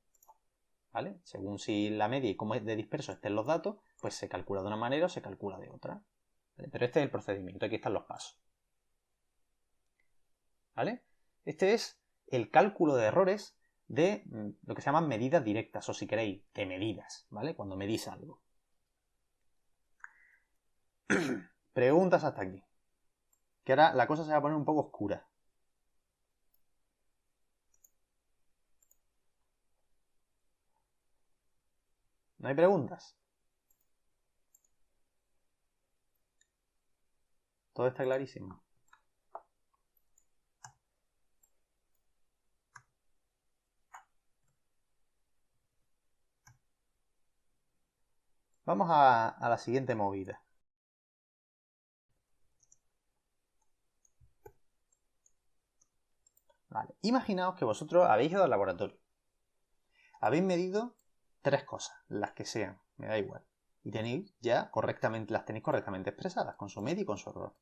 ¿vale? Según si la media y cómo es de disperso estén los datos, pues se calcula de una manera o se calcula de otra, ¿vale? Pero este es el procedimiento, aquí están los pasos, ¿vale? Este es el cálculo de errores de lo que se llaman medidas directas, o si queréis, de medidas, ¿vale? Cuando medís algo. Preguntas hasta aquí. Que ahora la cosa se va a poner un poco oscura. ¿No hay preguntas? Todo está clarísimo. Vamos a la siguiente movida. Vale. Imaginaos que vosotros habéis ido al laboratorio. Habéis medido 3 cosas, las que sean, me da igual. Y tenéis ya correctamente, las tenéis correctamente expresadas, con su media y con su error.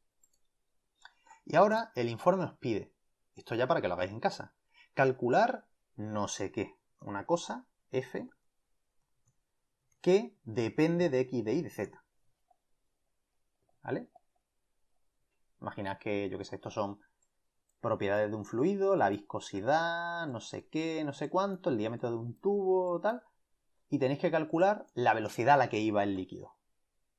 Y ahora el informe os pide, esto ya para que lo hagáis en casa, calcular no sé qué, una cosa, f, que depende de x, de y, de z. ¿Vale? Imaginad que, yo qué sé, estos son propiedades de un fluido, la viscosidad, no sé qué, no sé cuánto, el diámetro de un tubo, tal. Y tenéis que calcular la velocidad a la que iba el líquido,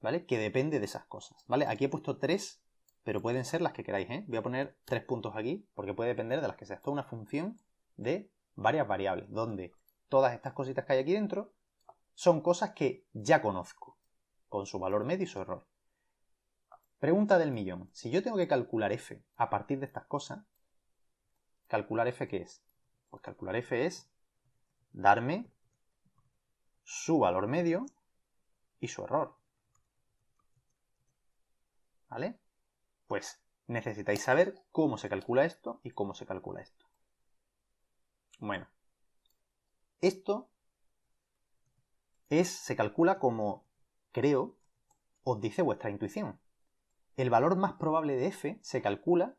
¿vale? Que depende de esas cosas, ¿vale? Aquí he puesto 3, pero pueden ser las que queráis, ¿eh? Voy a poner 3 puntos aquí, porque puede depender de las que sea. Esto es una función de varias variables, donde todas estas cositas que hay aquí dentro son cosas que ya conozco, con su valor medio y su error. Pregunta del millón. Si yo tengo que calcular f a partir de estas cosas, ¿calcular f qué es? Pues calcular f es darme su valor medio y su error. ¿Vale? Pues necesitáis saber cómo se calcula esto y cómo se calcula esto. Bueno, esto se calcula como, creo, os dice vuestra intuición. El valor más probable de f se calcula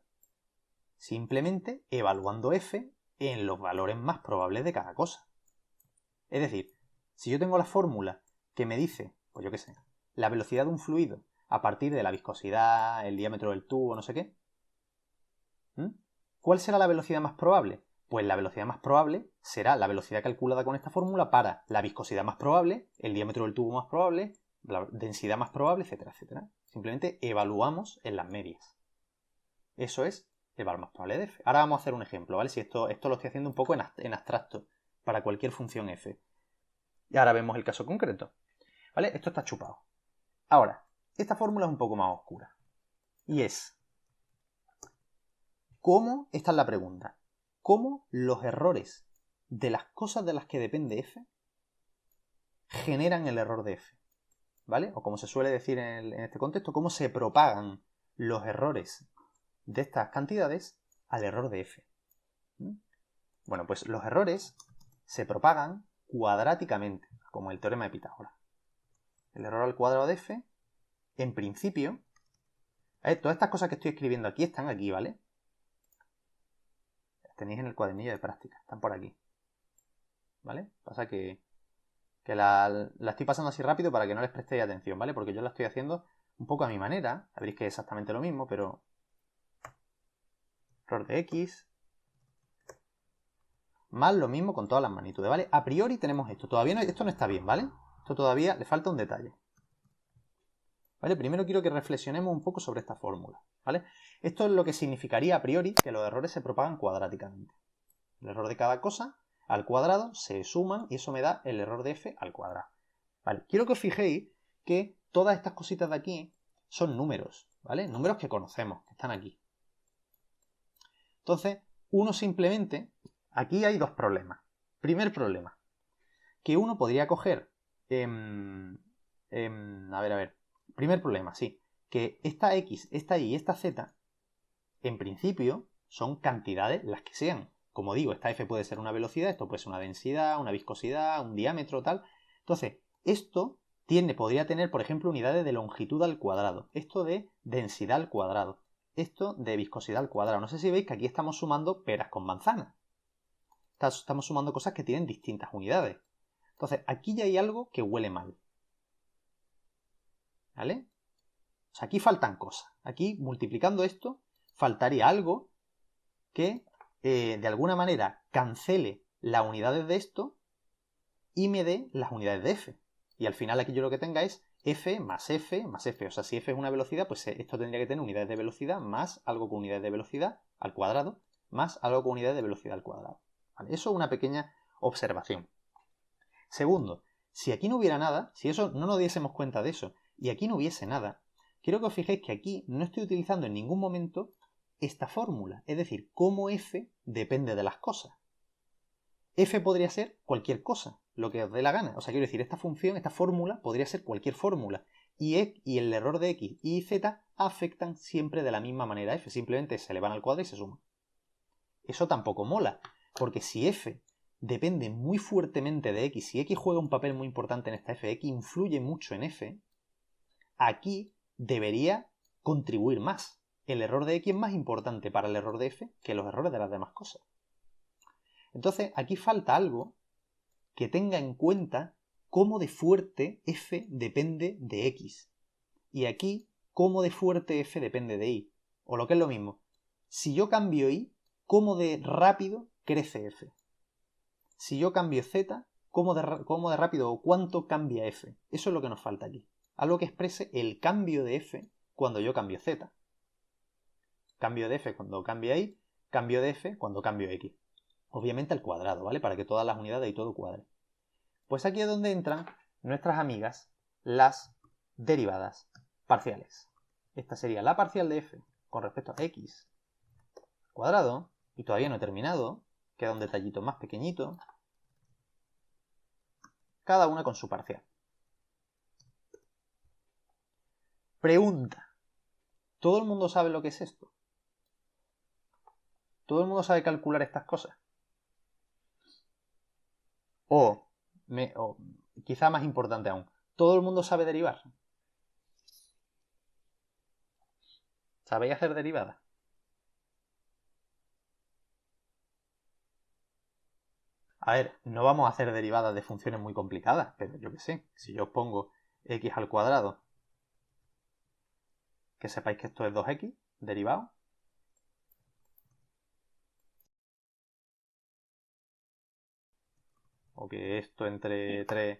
simplemente evaluando f en los valores más probables de cada cosa. Es decir, si yo tengo la fórmula que me dice, pues yo qué sé, la velocidad de un fluido a partir de la viscosidad, el diámetro del tubo, no sé qué, ¿cuál será la velocidad más probable? Pues la velocidad más probable será la velocidad calculada con esta fórmula para la viscosidad más probable, el diámetro del tubo más probable, la densidad más probable, etcétera, etcétera. Simplemente evaluamos en las medias. Eso es el valor más probable de f. Ahora vamos a hacer un ejemplo, ¿vale? Si esto lo estoy haciendo un poco en abstracto para cualquier función f. Y ahora vemos el caso concreto, ¿vale? Esto está chupado. Ahora, esta fórmula es un poco más oscura. Y es, ¿cómo? Esta es la pregunta. ¿Cómo los errores de las cosas de las que depende f generan el error de f? ¿Vale? O como se suele decir en este contexto, ¿cómo se propagan los errores de estas cantidades al error de f? Bueno, pues los errores se propagan cuadráticamente, como el teorema de Pitágoras. El error al cuadrado de f, en principio, todas estas cosas que estoy escribiendo aquí están aquí, ¿vale? Las tenéis en el cuadernillo de práctica, están por aquí. ¿Vale? Pasa que la estoy pasando así rápido para que no les prestéis atención, ¿vale? Porque yo la estoy haciendo un poco a mi manera. Sabréis que es exactamente lo mismo, pero error de x más lo mismo con todas las magnitudes, ¿vale? A priori tenemos esto. Todavía no, esto no está bien, ¿vale? Esto todavía le falta un detalle. ¿Vale? Primero quiero que reflexionemos un poco sobre esta fórmula, ¿vale? Esto es lo que significaría a priori que los errores se propagan cuadráticamente. El error de cada cosa al cuadrado se suman y eso me da el error de f al cuadrado. ¿Vale? Quiero que os fijéis que todas estas cositas de aquí son números, ¿vale? Números que conocemos, que están aquí. Entonces, uno simplemente, aquí hay dos problemas. Primer problema, que uno podría coger, primer problema, sí, que esta x, esta y y esta z, en principio, son cantidades las que sean. Como digo, esta f puede ser una velocidad, esto puede ser una densidad, una viscosidad, un diámetro, tal. Entonces, esto podría tener, por ejemplo, unidades de longitud al cuadrado, esto de densidad al cuadrado, esto de viscosidad al cuadrado. No sé si veis que aquí estamos sumando peras con manzanas. Estamos sumando cosas que tienen distintas unidades. Entonces, aquí ya hay algo que huele mal. ¿Vale? O sea, aquí faltan cosas. Aquí, multiplicando esto, faltaría algo que, de alguna manera, cancele las unidades de esto y me dé las unidades de f. Y al final aquí yo lo que tenga es f más f más f. O sea, si f es una velocidad, pues esto tendría que tener unidades de velocidad más algo con unidades de velocidad al cuadrado más algo con unidades de velocidad al cuadrado. ¿Vale? Eso es una pequeña observación. Segundo, si aquí no hubiera nada, si eso no nos diésemos cuenta de eso, y aquí no hubiese nada, quiero que os fijéis que aquí no estoy utilizando en ningún momento esta fórmula, es decir, cómo f depende de las cosas. F podría ser cualquier cosa, lo que os dé la gana. O sea, quiero decir, esta función, esta fórmula, podría ser cualquier fórmula. Y el error de x y z afectan siempre de la misma manera a f. Simplemente se elevan al cuadrado y se suman. Eso tampoco mola, porque si f depende muy fuertemente de x, si x juega un papel muy importante en esta f, x influye mucho en f, aquí debería contribuir más. El error de x es más importante para el error de f que los errores de las demás cosas. Entonces, aquí falta algo que tenga en cuenta cómo de fuerte f depende de x. Y aquí, cómo de fuerte f depende de y. O lo que es lo mismo, si yo cambio y, cómo de rápido crece f. Si yo cambio z, cómo de rápido o cuánto cambia f. Eso es lo que nos falta aquí. Algo que exprese el cambio de f cuando yo cambio z. Cambio de f cuando cambia y, cambio de f cuando cambio x. Obviamente al cuadrado, ¿vale? Para que todas las unidades y todo cuadre. Pues aquí es donde entran nuestras amigas las derivadas parciales. Esta sería la parcial de f con respecto a x cuadrado, y todavía no he terminado, queda un detallito más pequeñito, cada una con su parcial. Pregunta. ¿Todo el mundo sabe lo que es esto? ¿Todo el mundo sabe calcular estas cosas? O quizá más importante aún, ¿todo el mundo sabe derivar? ¿Sabéis hacer derivadas? A ver, no vamos a hacer derivadas de funciones muy complicadas, pero yo qué sé, si yo os pongo x al cuadrado, que sepáis que esto es 2x, derivado, o que esto entre 3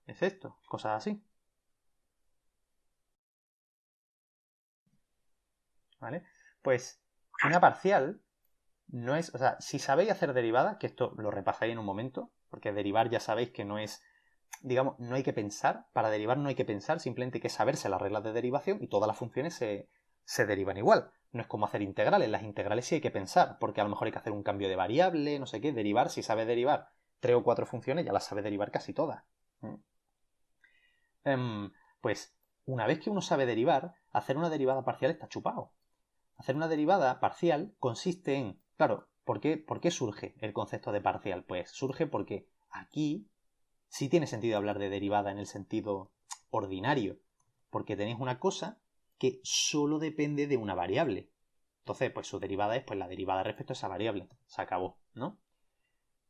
es esto, cosas así. ¿Vale? Pues una parcial no es, o sea, si sabéis hacer derivadas, que esto lo repasáis en un momento, porque derivar ya sabéis que no es, digamos, no hay que pensar, para derivar no hay que pensar, simplemente hay que saberse las reglas de derivación y todas las funciones se derivan igual. No es como hacer integrales, las integrales sí hay que pensar, porque a lo mejor hay que hacer un cambio de variable, no sé qué, derivar, si sabes derivar 3 o 4 funciones, ya las sabes derivar casi todas. Pues una vez que uno sabe derivar, hacer una derivada parcial está chupado. Hacer una derivada parcial consiste en, claro, ¿por qué surge el concepto de parcial? Pues surge porque aquí sí tiene sentido hablar de derivada en el sentido ordinario, porque tenéis una cosa que solo depende de una variable. Entonces, pues su derivada es pues la derivada respecto a esa variable. Se acabó, ¿no?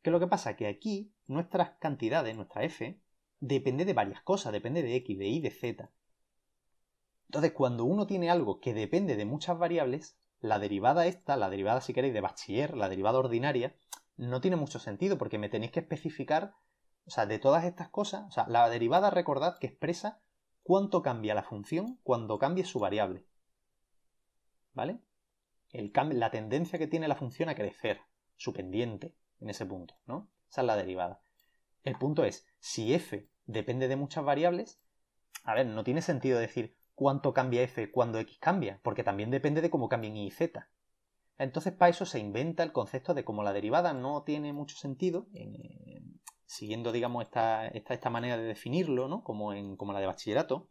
¿Qué es lo que pasa? Que aquí nuestras cantidades, nuestra f, depende de varias cosas, depende de x, de y, de z. Entonces, cuando uno tiene algo que depende de muchas variables, la derivada esta, la derivada si queréis de bachiller, la derivada ordinaria, no tiene mucho sentido porque me tenéis que especificar, o sea, de todas estas cosas, o sea, la derivada recordad que expresa cuánto cambia la función cuando cambie su variable. ¿Vale? La tendencia que tiene la función a crecer, su pendiente, en ese punto, ¿no? Esa es la derivada. El punto es, si f depende de muchas variables, a ver, no tiene sentido decir cuánto cambia f cuando x cambia, porque también depende de cómo cambien y z. Entonces, para eso se inventa el concepto de cómo la derivada no tiene mucho sentido, siguiendo, digamos, esta manera de definirlo, ¿no? Como la de bachillerato,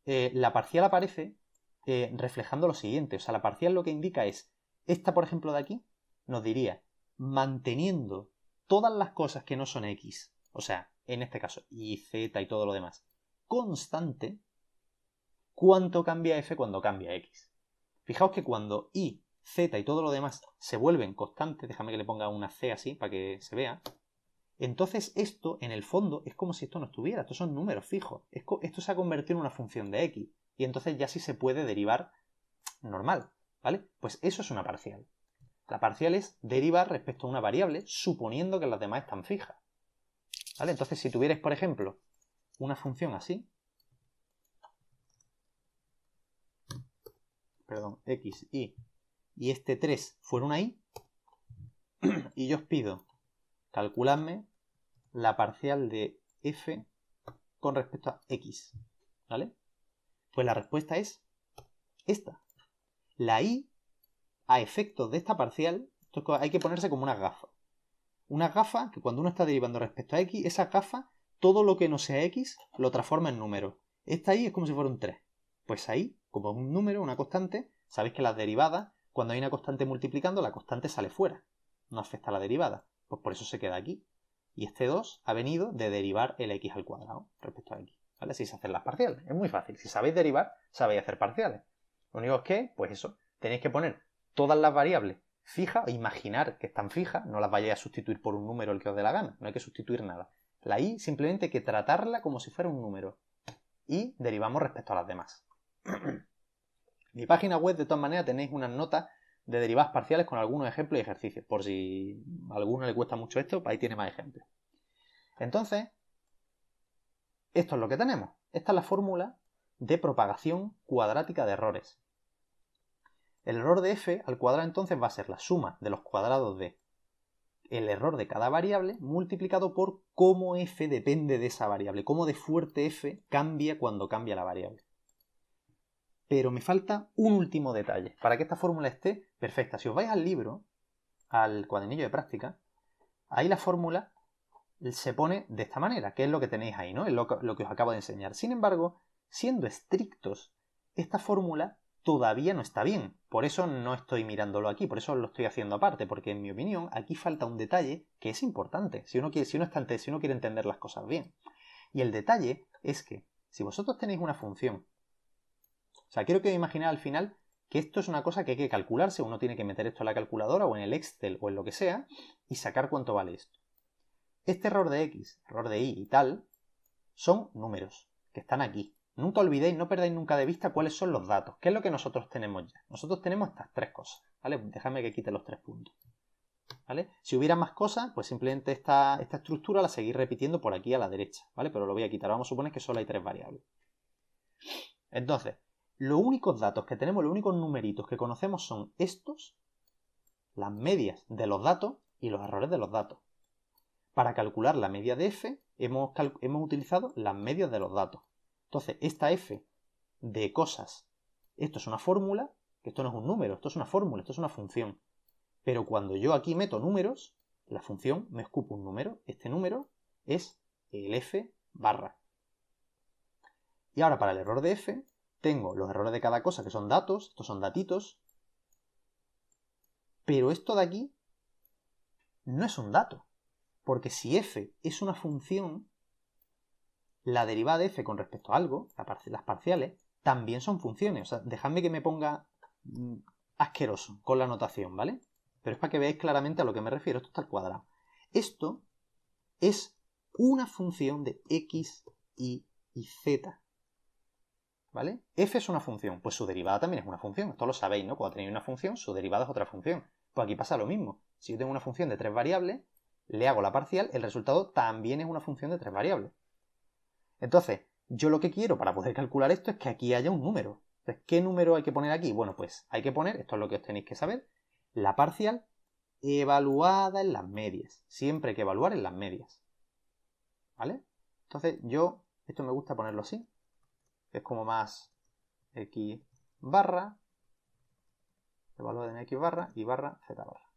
la parcial aparece reflejando lo siguiente. O sea, la parcial lo que indica es, esta, por ejemplo, de aquí, nos diría, manteniendo todas las cosas que no son x, o sea, en este caso y, z y todo lo demás, constante, ¿cuánto cambia f cuando cambia x? Fijaos que cuando y, z y todo lo demás se vuelven constantes, déjame que le ponga una c así para que se vea, entonces esto en el fondo es como si esto no estuviera, estos son números fijos, esto se ha convertido en una función de x y entonces ya sí se puede derivar normal, ¿vale? Pues eso es una parcial. La parcial es derivar respecto a una variable suponiendo que las demás están fijas, ¿vale? Entonces si tuvierais, por ejemplo, una función así, perdón, x, y este 3 fuera una y, y yo os pido, calculadme la parcial de f con respecto a x, ¿vale? Pues la respuesta es esta. La y, a efectos de esta parcial, esto hay que ponerse como unas gafas. Unas gafas que cuando uno está derivando respecto a x, esa gafa, todo lo que no sea x, lo transforma en número. Esta y es como si fuera un 3. Pues ahí, como es un número, una constante, sabéis que las derivadas, cuando hay una constante multiplicando, la constante sale fuera. No afecta a la derivada. Pues por eso se queda aquí. Y este 2 ha venido de derivar el x al cuadrado respecto a x. ¿Vale? Así se hacen las parciales. Es muy fácil. Si sabéis derivar, sabéis hacer parciales. Lo único es que, pues eso, tenéis que poner todas las variables fijas, imaginar que están fijas, no las vayáis a sustituir por un número el que os dé la gana, no hay que sustituir nada. La y simplemente hay que tratarla como si fuera un número. Y derivamos respecto a las demás. En mi página web, de todas maneras, tenéis unas notas de derivadas parciales con algunos ejemplos y ejercicios. Por si a alguno le cuesta mucho esto, ahí tiene más ejemplos. Entonces, esto es lo que tenemos. Esta es la fórmula de propagación cuadrática de errores. El error de f al cuadrado entonces va a ser la suma de los cuadrados de el error de cada variable multiplicado por cómo f depende de esa variable, cómo de fuerte f cambia cuando cambia la variable. Pero me falta un último detalle para que esta fórmula esté perfecta. Si os vais al libro, al cuadernillo de práctica, ahí la fórmula se pone de esta manera, que es lo que tenéis ahí, ¿no? Es lo que os acabo de enseñar. Sin embargo, siendo estrictos, esta fórmula todavía no está bien. Por eso no estoy mirándolo aquí, por eso lo estoy haciendo aparte, porque en mi opinión aquí falta un detalle que es importante si uno quiere entender las cosas bien. Y el detalle es que si vosotros tenéis una función, o sea, quiero que imaginéis al final que esto es una cosa que hay que calcularse, uno tiene que meter esto en la calculadora o en el Excel o en lo que sea y sacar cuánto vale esto. Este error de x, error de y y tal, son números que están aquí. Nunca olvidéis, no perdáis nunca de vista cuáles son los datos. ¿Qué es lo que nosotros tenemos ya? Nosotros tenemos estas tres cosas, ¿vale? Déjame que quite los 3 puntos, ¿vale? Si hubiera más cosas, pues simplemente esta estructura la seguís repitiendo por aquí a la derecha, ¿vale? Pero lo voy a quitar. Vamos a suponer que solo hay 3 variables. Entonces, los únicos datos que tenemos, los únicos numeritos que conocemos son estos, las medias de los datos y los errores de los datos. Para calcular la media de f, hemos utilizado las medias de los datos. Entonces, esta f de cosas, esto es una fórmula, que esto no es un número, esto es una fórmula, esto es una función. Pero cuando yo aquí meto números, la función me escupe un número. Este número es el f barra. Y ahora para el error de f, tengo los errores de cada cosa, que son datos, estos son datitos. Pero esto de aquí no es un dato. Porque si f es una función, la derivada de f con respecto a algo, las parciales, también son funciones. O sea, dejadme que me ponga asqueroso con la notación, ¿vale? Pero es para que veáis claramente a lo que me refiero. Esto está al cuadrado. Esto es una función de x, y z. ¿Vale? F es una función, pues su derivada también es una función. Esto lo sabéis, ¿no? Cuando tenéis una función, su derivada es otra función. Pues aquí pasa lo mismo. Si yo tengo una función de 3 variables, le hago la parcial, el resultado también es una función de 3 variables. Entonces, yo lo que quiero para poder calcular esto es que aquí haya un número. Entonces, ¿qué número hay que poner aquí? Bueno, pues hay que poner, esto es lo que os tenéis que saber, la parcial evaluada en las medias. Siempre hay que evaluar en las medias. ¿Vale? Entonces, esto me gusta ponerlo así. Es como más x barra, evaluada en x barra y barra z barra.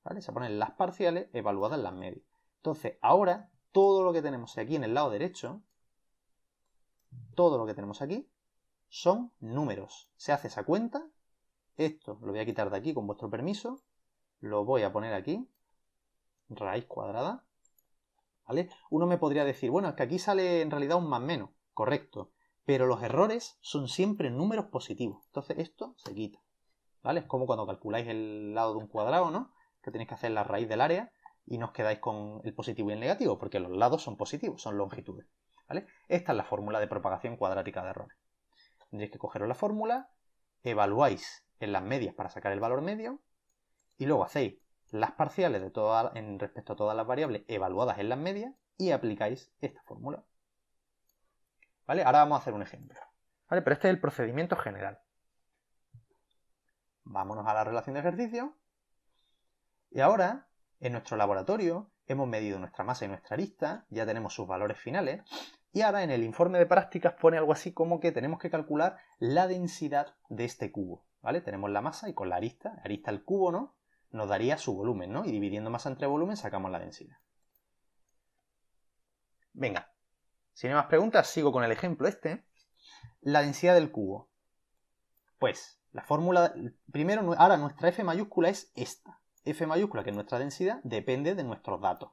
¿Vale? Se ponen las parciales evaluadas en las medias. Entonces, ahora, todo lo que tenemos aquí en el lado derecho, todo lo que tenemos aquí, son números. Se hace esa cuenta. Esto lo voy a quitar de aquí con vuestro permiso. Lo voy a poner aquí. raíz cuadrada. ¿Vale? Uno me podría decir, bueno, es que aquí sale en realidad un más menos. Correcto. Pero los errores son siempre números positivos. Entonces esto se quita. ¿Vale? Es como cuando calculáis el lado de un cuadrado, ¿no? Que tenéis que hacer la raíz del área y no os quedáis con el positivo y el negativo, porque los lados son positivos, son longitudes. ¿Vale? Esta es la fórmula de propagación cuadrática de errores. Tendréis que cogeros la fórmula, evaluáis en las medias para sacar el valor medio y luego hacéis las parciales en respecto a todas las variables evaluadas en las medias y aplicáis esta fórmula. ¿Vale? Ahora vamos a hacer un ejemplo. ¿Vale? Pero este es el procedimiento general. Vámonos a la relación de ejercicio. Y ahora, en nuestro laboratorio, hemos medido nuestra masa y nuestra arista, ya tenemos sus valores finales, y ahora en el informe de prácticas pone algo así como que tenemos que calcular la densidad de este cubo, ¿vale? Tenemos la masa y con la arista al cubo, ¿no? Nos daría su volumen, ¿no? Y dividiendo masa entre volumen sacamos la densidad. Venga, si no hay más preguntas, sigo con el ejemplo este. La densidad del cubo. Pues, la fórmula, primero, ahora nuestra F mayúscula es esta. F mayúscula, que es nuestra densidad, depende de nuestros datos.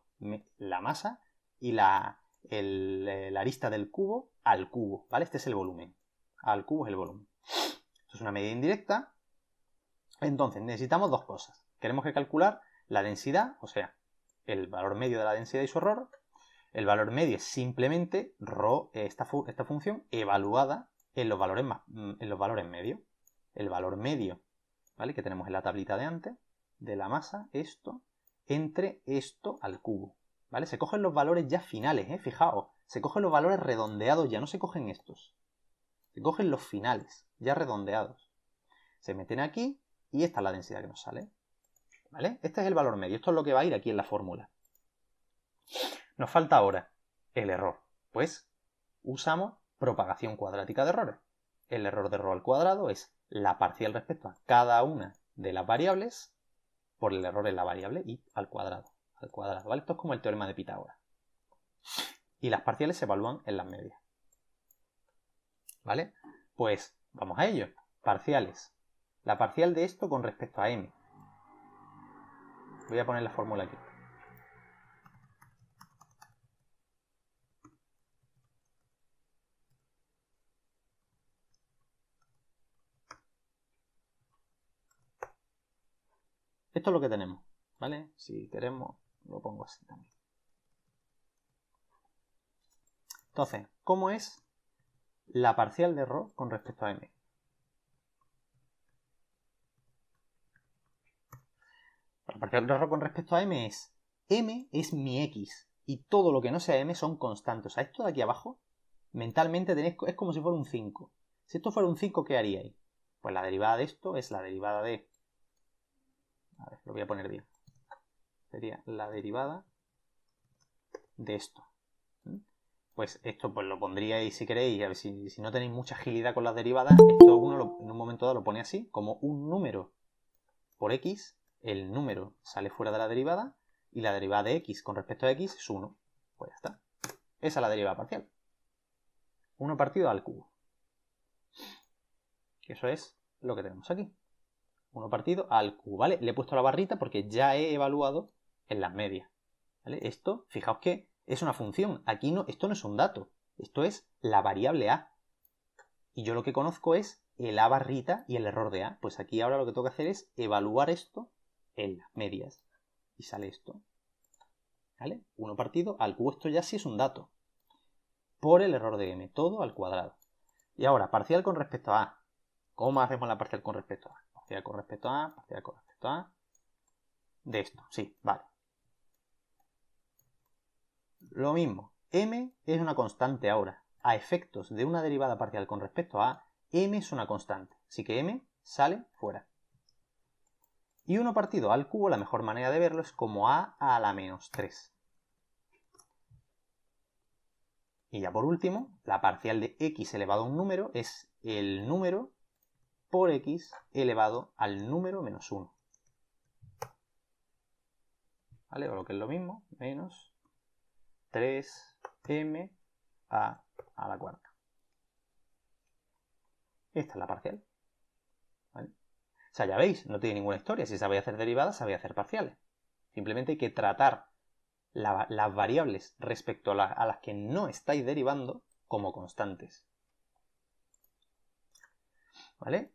La masa y la arista del cubo al cubo, ¿vale? Este es el volumen. Al cubo es el volumen. Esto es una medida indirecta. Entonces, necesitamos dos cosas. Queremos que calcular la densidad, o sea, el valor medio de la densidad y su error. El valor medio es simplemente esta función evaluada en los valores medios. El valor medio, ¿vale? Que tenemos en la tablita de antes, de la masa, esto, entre esto al cubo, ¿vale? Se cogen los valores ya finales, fijaos, se cogen los valores redondeados, ya no se cogen estos. Se cogen los finales, ya redondeados. Se meten aquí y esta es la densidad que nos sale, ¿vale? Este es el valor medio, esto es lo que va a ir aquí en la fórmula. Nos falta ahora el error, pues usamos propagación cuadrática de errores. El error de error al cuadrado es la parcial respecto a cada una de las variables por el error en la variable y al cuadrado, ¿vale? Esto es como el teorema de Pitágoras. Y las parciales se evalúan en las medias, ¿vale? Pues vamos a ello. Parciales. La parcial de esto con respecto a m. Voy a poner la fórmula aquí. Esto es lo que tenemos, ¿vale? Si queremos, lo pongo así también. Entonces, ¿cómo es la parcial de error con respecto a m? La parcial de error con respecto a m es mi x y todo lo que no sea m son constantes. O sea, esto de aquí abajo, mentalmente es como si fuera un 5. Si esto fuera un 5, ¿qué haríais? Pues la derivada de esto es la derivada de... A ver, lo voy a poner bien. Sería la derivada de esto. Pues esto pues lo pondríais si queréis, a ver, si no tenéis mucha agilidad con las derivadas, esto uno en un momento dado lo pone así, como un número por x, el número sale fuera de la derivada y la derivada de x con respecto a x es 1. Pues ya está. Esa es la derivada parcial. 1 partido al cubo. Eso es lo que tenemos aquí. 1 partido al cubo, ¿vale? Le he puesto la barrita porque ya he evaluado en las medias, ¿vale? Esto, fijaos que es una función. Aquí no, esto no es un dato. Esto es la variable a. Y yo lo que conozco es el a barrita y el error de a. Pues aquí ahora lo que tengo que hacer es evaluar esto en las medias. Y sale esto, ¿vale? 1 partido al cubo. Esto ya sí es un dato. Por el error de m. Todo al cuadrado. Y ahora, parcial con respecto a a. ¿Cómo hacemos la parcial con respecto a a? Parcial con respecto a a, parcial con respecto a a. De esto, sí, vale. Lo mismo, m es una constante ahora. A efectos de una derivada parcial con respecto a a, m es una constante. Así que m sale fuera. Y 1 partido al cubo, la mejor manera de verlo es como a la menos 3. Y ya por último, la parcial de x elevado a un número es el número por x elevado al número menos 1. ¿Vale? O lo que es lo mismo, menos 3m a la cuarta. Esta es la parcial. ¿Vale? O sea, ya veis, no tiene ninguna historia. Si sabéis hacer derivadas, sabéis hacer parciales. Simplemente hay que tratar las variables respecto a las que no estáis derivando como constantes. ¿Vale?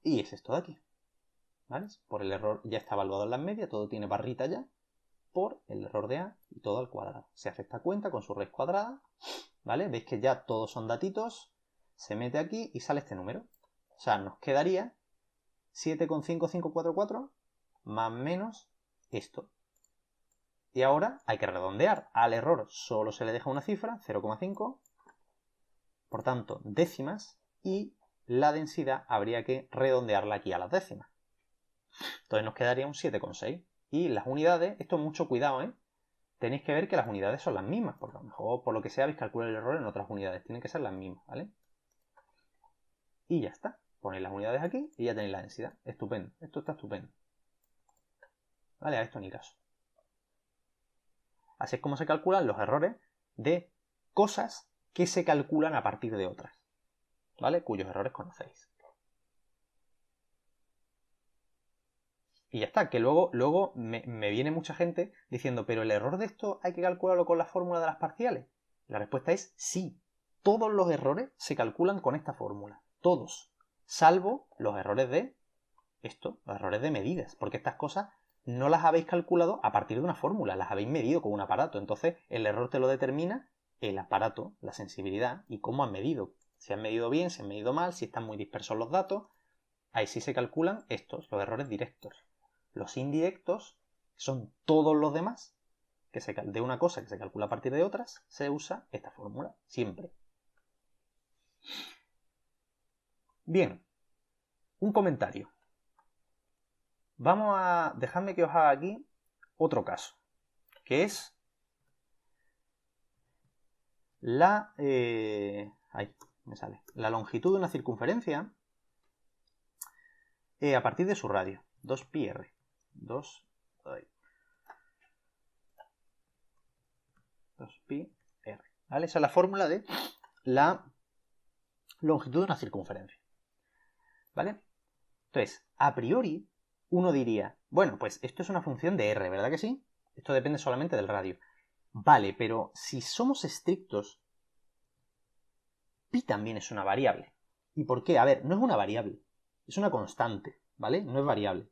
Y es esto de aquí. ¿Vale? Por el error ya está evaluado en las medias, todo tiene barrita ya. Por el error de A y todo al cuadrado. Se hace esta cuenta con su raíz cuadrada. ¿Vale? Veis que ya todos son datitos. Se mete aquí y sale este número. O sea, nos quedaría 7,5544 más menos esto. Y ahora hay que redondear. Al error solo se le deja una cifra, 0,5. Por tanto, décimas. Y la densidad habría que redondearla aquí a las décimas. Entonces nos quedaría un 7,6. Y las unidades, esto mucho cuidado, ¿eh? Tenéis que ver que las unidades son las mismas, porque a lo mejor por lo que sea habéis calculado el error en otras unidades. Tienen que ser las mismas, ¿vale? Y ya está. Ponéis las unidades aquí y ya tenéis la densidad. Estupendo. Esto está estupendo. ¿Vale? A esto ni caso. Así es como se calculan los errores de cosas que se calculan a partir de otras. ¿Vale? Cuyos errores conocéis. Y ya está, que luego me viene mucha gente diciendo, pero el error de esto hay que calcularlo con la fórmula de las parciales. La respuesta es sí. Todos los errores se calculan con esta fórmula. Todos. Salvo los errores de esto, los errores de medidas. Porque estas cosas no las habéis calculado a partir de una fórmula, las habéis medido con un aparato. Entonces el error te lo determina el aparato, la sensibilidad y cómo han medido. Si han medido bien, si han medido mal, si están muy dispersos los datos. Ahí sí se calculan estos, los errores directos. Los indirectos son todos los demás de una cosa que se calcula a partir de otras, se usa esta fórmula, siempre. Bien, un comentario. Dejadme que os haga aquí otro caso, que es la longitud de una circunferencia a partir de su radio, 2πr. 2πr. ¿Vale? Esa es la fórmula de la longitud de una circunferencia. ¿Vale? Entonces, a priori, uno diría, bueno, pues esto es una función de r, ¿verdad que sí? Esto depende solamente del radio. Vale, pero si somos estrictos, pi también es una variable. ¿Y por qué? A ver, no es una variable, es una constante, ¿vale? No es variable.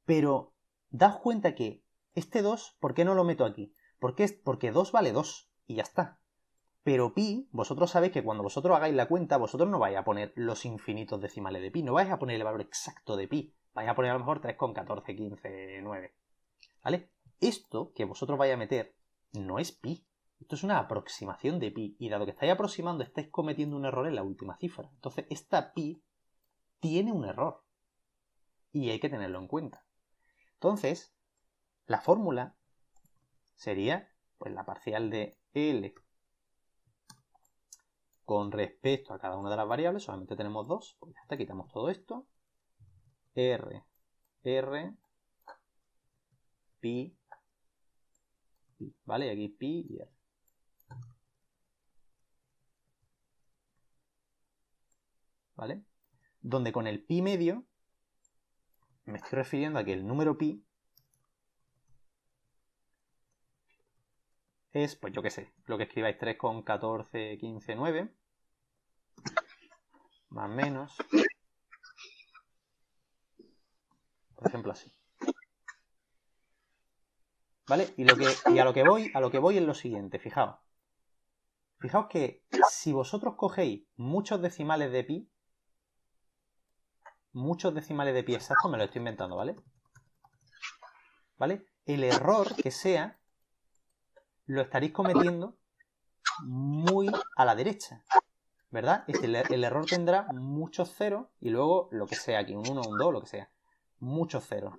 Pero, daos cuenta que este 2, ¿por qué no lo meto aquí? Porque 2 vale 2 y ya está. Pero pi, vosotros sabéis que cuando vosotros hagáis la cuenta, vosotros no vais a poner los infinitos decimales de pi, no vais a poner el valor exacto de pi, vais a poner a lo mejor 3,14, 15, 9. ¿Vale? Esto que vosotros vais a meter no es pi, esto es una aproximación de pi, y dado que estáis aproximando, estáis cometiendo un error en la última cifra. Entonces, esta pi tiene un error, y hay que tenerlo en cuenta. Entonces, la fórmula sería pues la parcial de L con respecto a cada una de las variables, solamente tenemos dos, pues ya está, quitamos todo esto, R, pi, ¿vale? Y aquí pi y R. ¿Vale? Donde con el pi medio me estoy refiriendo a que el número pi es, pues yo qué sé, lo que escribáis 3,14, 15, 9, más menos, por ejemplo así. ¿Vale? Y a lo que voy es lo siguiente, fijaos. Fijaos que si vosotros cogéis muchos decimales de pi exactos, me lo estoy inventando, ¿vale? ¿Vale? El error que sea, lo estaréis cometiendo muy a la derecha, ¿verdad? El error tendrá muchos ceros y luego lo que sea aquí, un 1, un 2, lo que sea. Muchos ceros.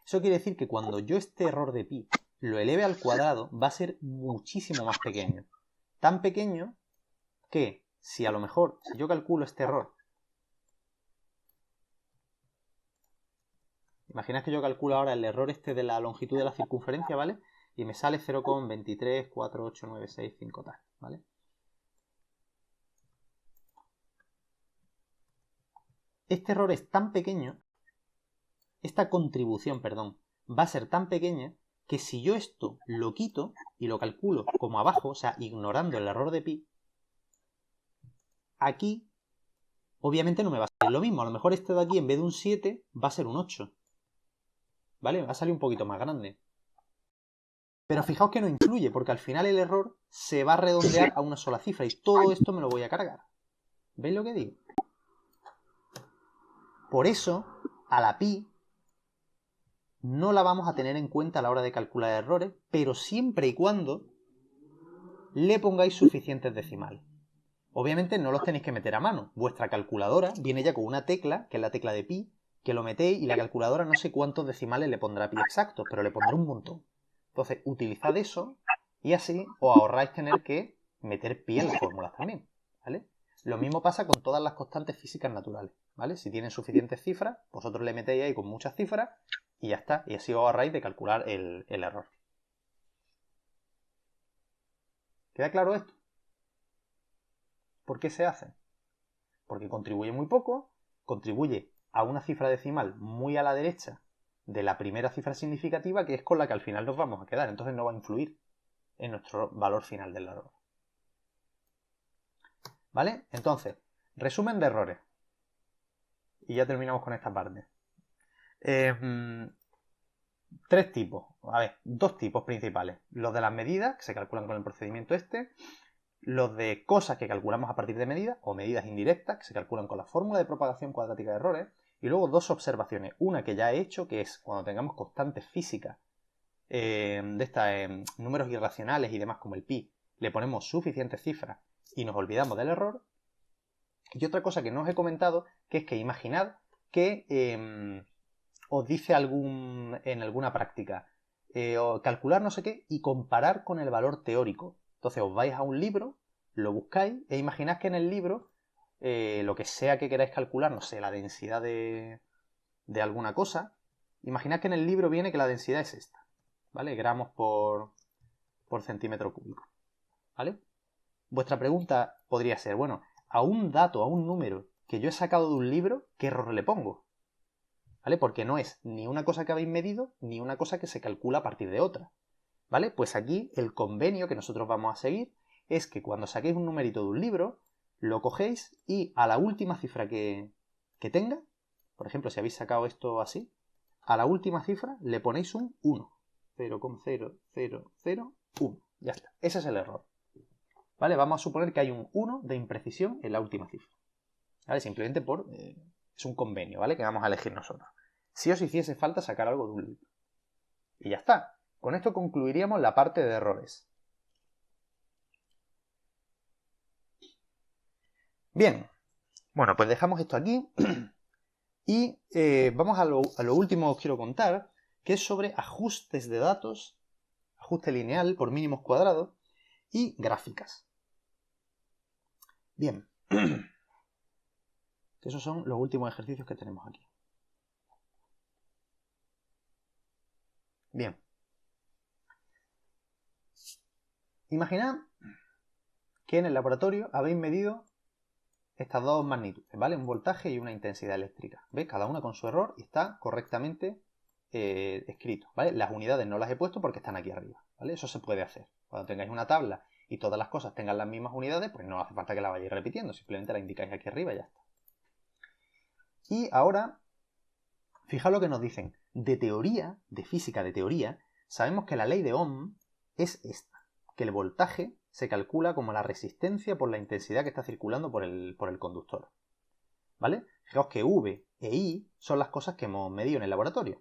Eso quiere decir que cuando yo este error de pi lo eleve al cuadrado, va a ser muchísimo más pequeño. Tan pequeño que si a lo mejor, si yo calculo este error, imaginad que yo calculo ahora el error este de la longitud de la circunferencia, ¿vale? Y me sale 0,234896 tal, ¿vale? Este error es tan pequeño esta contribución, perdón, va a ser tan pequeña que si yo esto lo quito y lo calculo como abajo, o sea, ignorando el error de pi, aquí obviamente no me va a salir lo mismo. A lo mejor este de aquí en vez de un 7 va a ser un 8. ¿Vale? Va a salir un poquito más grande. Pero fijaos que no influye, porque al final el error se va a redondear a una sola cifra y todo esto me lo voy a cargar. ¿Veis lo que digo? Por eso, a la pi no la vamos a tener en cuenta a la hora de calcular errores, pero siempre y cuando le pongáis suficientes decimales. Obviamente no los tenéis que meter a mano. Vuestra calculadora viene ya con una tecla, que es la tecla de pi, que lo metéis y la calculadora no sé cuántos decimales le pondrá pi exactos, pero le pondrá un montón. Entonces, utilizad eso y así os ahorráis tener que meter pi en las fórmulas también, ¿vale? Lo mismo pasa con todas las constantes físicas naturales, ¿vale? Si tienen suficientes cifras, vosotros le metéis ahí con muchas cifras y ya está. Y así os ahorráis de calcular el error. ¿Queda claro esto? ¿Por qué se hace? Porque contribuye muy poco, contribuye a una cifra decimal muy a la derecha de la primera cifra significativa, que es con la que al final nos vamos a quedar. Entonces no va a influir en nuestro valor final del error. ¿Vale? Entonces, resumen de errores. Y ya terminamos con esta parte. Tres tipos. A ver, dos tipos principales. Los de las medidas, que se calculan con el procedimiento este. Los de cosas que calculamos a partir de medidas, o medidas indirectas, que se calculan con la fórmula de propagación cuadrática de errores. Y luego dos observaciones. Una que ya he hecho, que es cuando tengamos constantes físicas de estas números irracionales y demás como el pi, le ponemos suficientes cifras y nos olvidamos del error. Y otra cosa que no os he comentado, que es que imaginad que os dice en alguna práctica o calcular no sé qué y comparar con el valor teórico. Entonces os vais a un libro, lo buscáis e imaginad que en el libro lo que sea que queráis calcular, no sé, la densidad de alguna cosa, imaginad que en el libro viene que la densidad es esta, ¿vale? Gramos por centímetro cúbico, ¿vale? Vuestra pregunta podría ser, bueno, a un dato, a un número que yo he sacado de un libro, ¿qué error le pongo? ¿Vale? Porque no es ni una cosa que habéis medido, ni una cosa que se calcula a partir de otra. ¿Vale? Pues aquí el convenio que nosotros vamos a seguir es que cuando saquéis un numerito de un libro, lo cogéis y a la última cifra que tenga, por ejemplo, si habéis sacado esto así, a la última cifra le ponéis un 1. 0,0001. Ya está. Ese es el error. ¿Vale? Vamos a suponer que hay un 1 de imprecisión en la última cifra. ¿Vale? Simplemente es un convenio, ¿vale? Que vamos a elegir nosotros. Si os hiciese falta sacar algo de un libro. Y ya está. Con esto concluiríamos la parte de errores. Bien. Bueno, pues dejamos esto aquí. Y vamos a lo último que os quiero contar, que es sobre ajustes de datos, ajuste lineal por mínimos cuadrados y gráficas. Bien. Esos son los últimos ejercicios que tenemos aquí. Bien. Imaginad que en el laboratorio habéis medido estas dos magnitudes, ¿vale? Un voltaje y una intensidad eléctrica. ¿Veis? Cada una con su error y está correctamente escrito, ¿vale? Las unidades no las he puesto porque están aquí arriba, ¿vale? Eso se puede hacer. Cuando tengáis una tabla y todas las cosas tengan las mismas unidades, pues no hace falta que la vayáis repitiendo, simplemente la indicáis aquí arriba y ya está. Y ahora, fijaos lo que nos dicen. De teoría, de física de teoría, sabemos que la ley de Ohm es esta, que el voltaje se calcula como la resistencia por la intensidad que está circulando por el conductor. ¿Vale? Fijaos que V e I son las cosas que hemos medido en el laboratorio.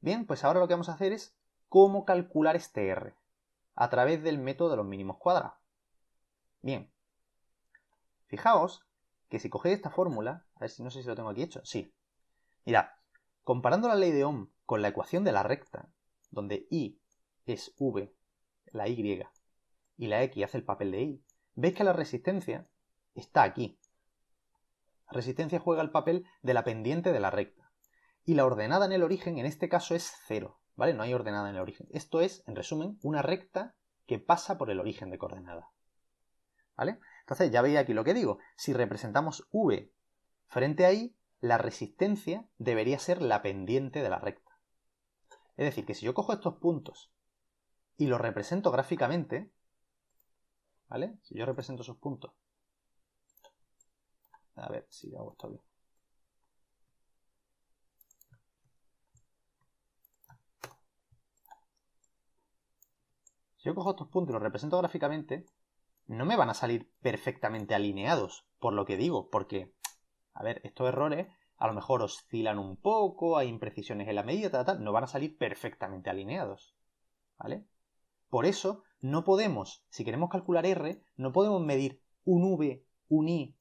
Bien, pues ahora lo que vamos a hacer es cómo calcular este R a través del método de los mínimos cuadrados. Bien, fijaos que si cogéis esta fórmula, a ver si no sé si lo tengo aquí hecho, sí. Mirad, comparando la ley de Ohm con la ecuación de la recta, donde I es V, la Y, y la X hace el papel de Y, veis que la resistencia está aquí. La resistencia juega el papel de la pendiente de la recta. Y la ordenada en el origen, en este caso, es 0, ¿vale? No hay ordenada en el origen. Esto es, en resumen, una recta que pasa por el origen de coordenada. ¿Vale? Entonces, ya veis aquí lo que digo. Si representamos V frente a I, la resistencia debería ser la pendiente de la recta. Es decir, que si yo cojo estos puntos y los represento gráficamente, ¿vale? Si yo represento esos puntos, a ver si hago esto bien. Si yo cojo estos puntos y los represento gráficamente, no me van a salir perfectamente alineados, por lo que digo, porque, a ver, estos errores a lo mejor oscilan un poco, hay imprecisiones en la medida, no van a salir perfectamente alineados, ¿vale? Por eso no podemos, si queremos calcular R, no podemos medir un V, un I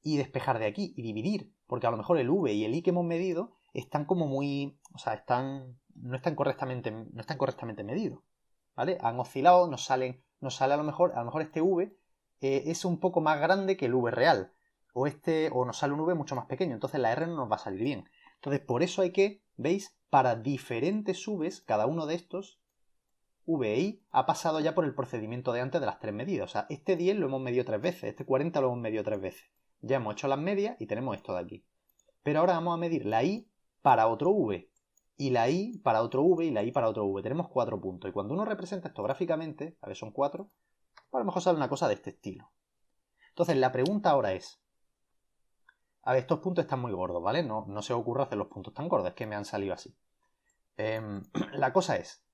y despejar de aquí y dividir, porque a lo mejor el V y el I que hemos medido están como muy, o sea, no están correctamente medidos, ¿vale? Han oscilado, nos sale a lo mejor este V es un poco más grande que el V real, o nos sale un V mucho más pequeño, entonces la R no nos va a salir bien. Entonces por eso hay que, ¿veis? Para diferentes Vs, cada uno de estos, V e I, ha pasado ya por el procedimiento de antes de las 3 medidas. O sea, este 10 lo hemos medido 3 veces, este 40 lo hemos medido 3 veces. Ya hemos hecho las medias y tenemos esto de aquí. Pero ahora vamos a medir la I para otro V, y la I para otro V, y la I para otro V. Tenemos 4 puntos. Y cuando uno representa esto gráficamente, a ver, son 4, pues a lo mejor sale una cosa de este estilo. Entonces, la pregunta ahora es, a ver, estos puntos están muy gordos, ¿vale? No se os ocurra hacer los puntos tan gordos, es que me han salido así. La cosa es,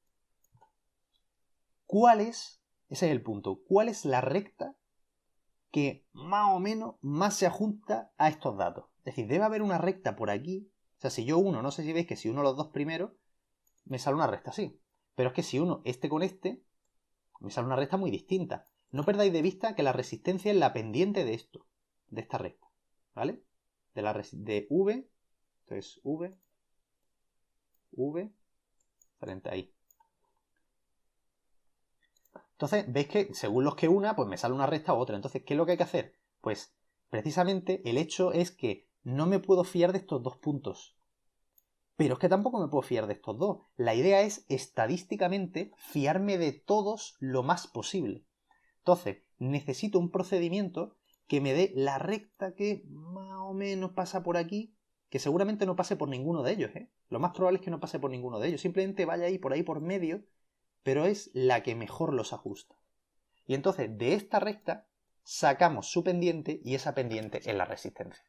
ese es el punto, ¿cuál es la recta que más o menos más se ajusta a estos datos? Es decir, debe haber una recta por aquí. O sea, si yo uno, no sé si veis que si uno los dos primeros, me sale una recta así. Pero es que si uno este con este, me sale una recta muy distinta. No perdáis de vista que la resistencia es la pendiente de esto, de esta recta, ¿vale? De V, entonces V, frente a I. Entonces, veis que según los que una, pues me sale una recta u otra. Entonces, ¿qué es lo que hay que hacer? Pues, precisamente, el hecho es que no me puedo fiar de estos dos puntos. Pero es que tampoco me puedo fiar de estos dos. La idea es, estadísticamente, fiarme de todos lo más posible. Entonces, necesito un procedimiento que me dé la recta que más o menos pasa por aquí, que seguramente no pase por ninguno de ellos, ¿eh? Lo más probable es que no pase por ninguno de ellos. Simplemente vaya ahí por medio, pero es la que mejor los ajusta. Y entonces, de esta recta, sacamos su pendiente y esa pendiente es la resistencia.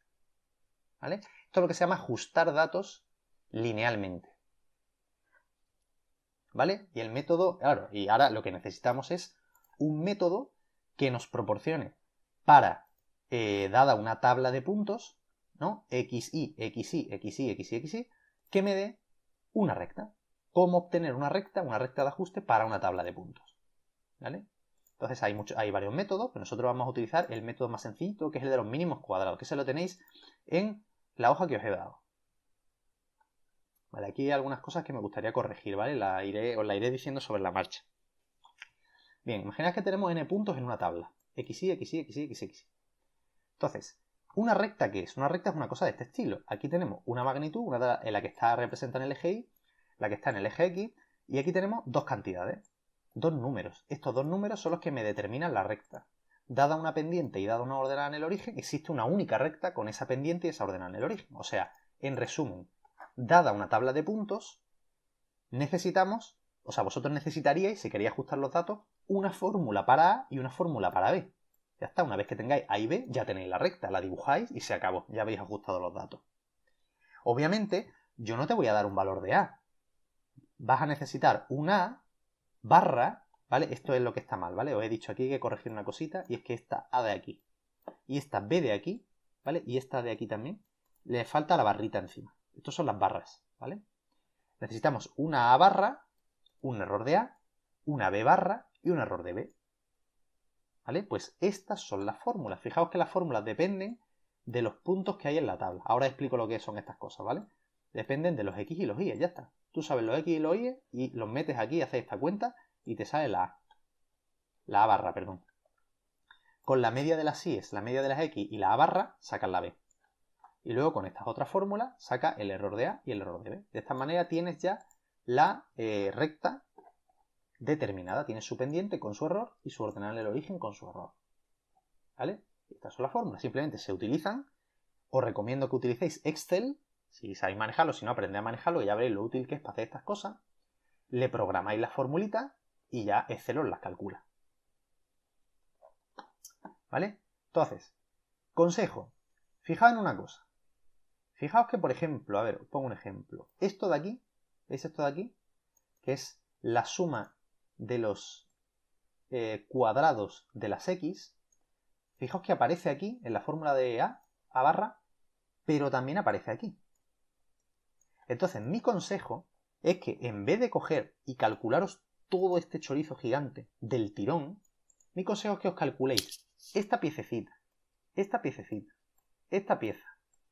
¿Vale? Esto es lo que se llama ajustar datos linealmente. ¿Vale? Y el método, claro, y ahora lo que necesitamos es un método que nos proporcione para, dada una tabla de puntos, ¿no? XY, XY, XY, XY, XY, que me dé una recta. ¿Cómo obtener una recta de ajuste para una tabla de puntos? ¿Vale? Entonces hay varios métodos, pero nosotros vamos a utilizar el método más sencillo, que es el de los mínimos cuadrados, que se lo tenéis en la hoja que os he dado. Vale, aquí hay algunas cosas que me gustaría corregir, ¿vale? Os la iré diciendo sobre la marcha. Bien, imaginad que tenemos n puntos en una tabla. XY, XY, XY, XY. Entonces, ¿una recta qué es? Una recta es una cosa de este estilo. Aquí tenemos una magnitud, en la que está representada en el eje Y, la que está en el eje X, y aquí tenemos dos cantidades, dos números. Estos dos números son los que me determinan la recta. Dada una pendiente y dada una ordenada en el origen, existe una única recta con esa pendiente y esa ordenada en el origen. O sea, en resumen, dada una tabla de puntos, vosotros necesitaríais, si queréis ajustar los datos, una fórmula para A y una fórmula para B. Ya está, una vez que tengáis A y B, ya tenéis la recta, la dibujáis y se acabó, ya habéis ajustado los datos. Obviamente, yo no te voy a dar un valor de A. Vas a necesitar un A barra, ¿vale? Esto es lo que está mal, ¿vale? Os he dicho aquí que corregir una cosita, y es que esta A de aquí y esta B de aquí, ¿vale? Y esta de aquí también, le falta la barrita encima. Estas son las barras, ¿vale? Necesitamos una A barra, un error de A, una B barra y un error de B. ¿Vale? Pues estas son las fórmulas. Fijaos que las fórmulas dependen de los puntos que hay en la tabla. Ahora explico lo que son estas cosas, ¿vale? Dependen de los X y los Y, ya está. Tú sabes los X y los Y y los metes aquí, haces esta cuenta y te sale la A. La A barra, perdón. Con la media de las Y, la media de las X y la A barra, sacas la B. Y luego con estas otras fórmulas saca el error de A y el error de B. De esta manera tienes ya la recta determinada. Tienes su pendiente con su error y su ordenada en el origen con su error. ¿Vale? Estas son las fórmulas. Simplemente se utilizan os recomiendo que utilicéis Excel, si sabéis manejarlo, si no aprendéis a manejarlo, ya veréis lo útil que es para hacer estas cosas. Le programáis las formulitas y ya Excel os las calcula. ¿Vale? Entonces, consejo. Fijaos en una cosa. Fijaos que, por ejemplo, a ver, os pongo un ejemplo. Esto de aquí, ¿veis esto de aquí? Que es la suma de los cuadrados de las x. Fijaos que aparece aquí en la fórmula de a barra, pero también aparece aquí. Entonces, mi consejo es que en vez de coger y calcularos todo este chorizo gigante del tirón, mi consejo es que os calculéis esta piececita, esta piececita, esta pieza,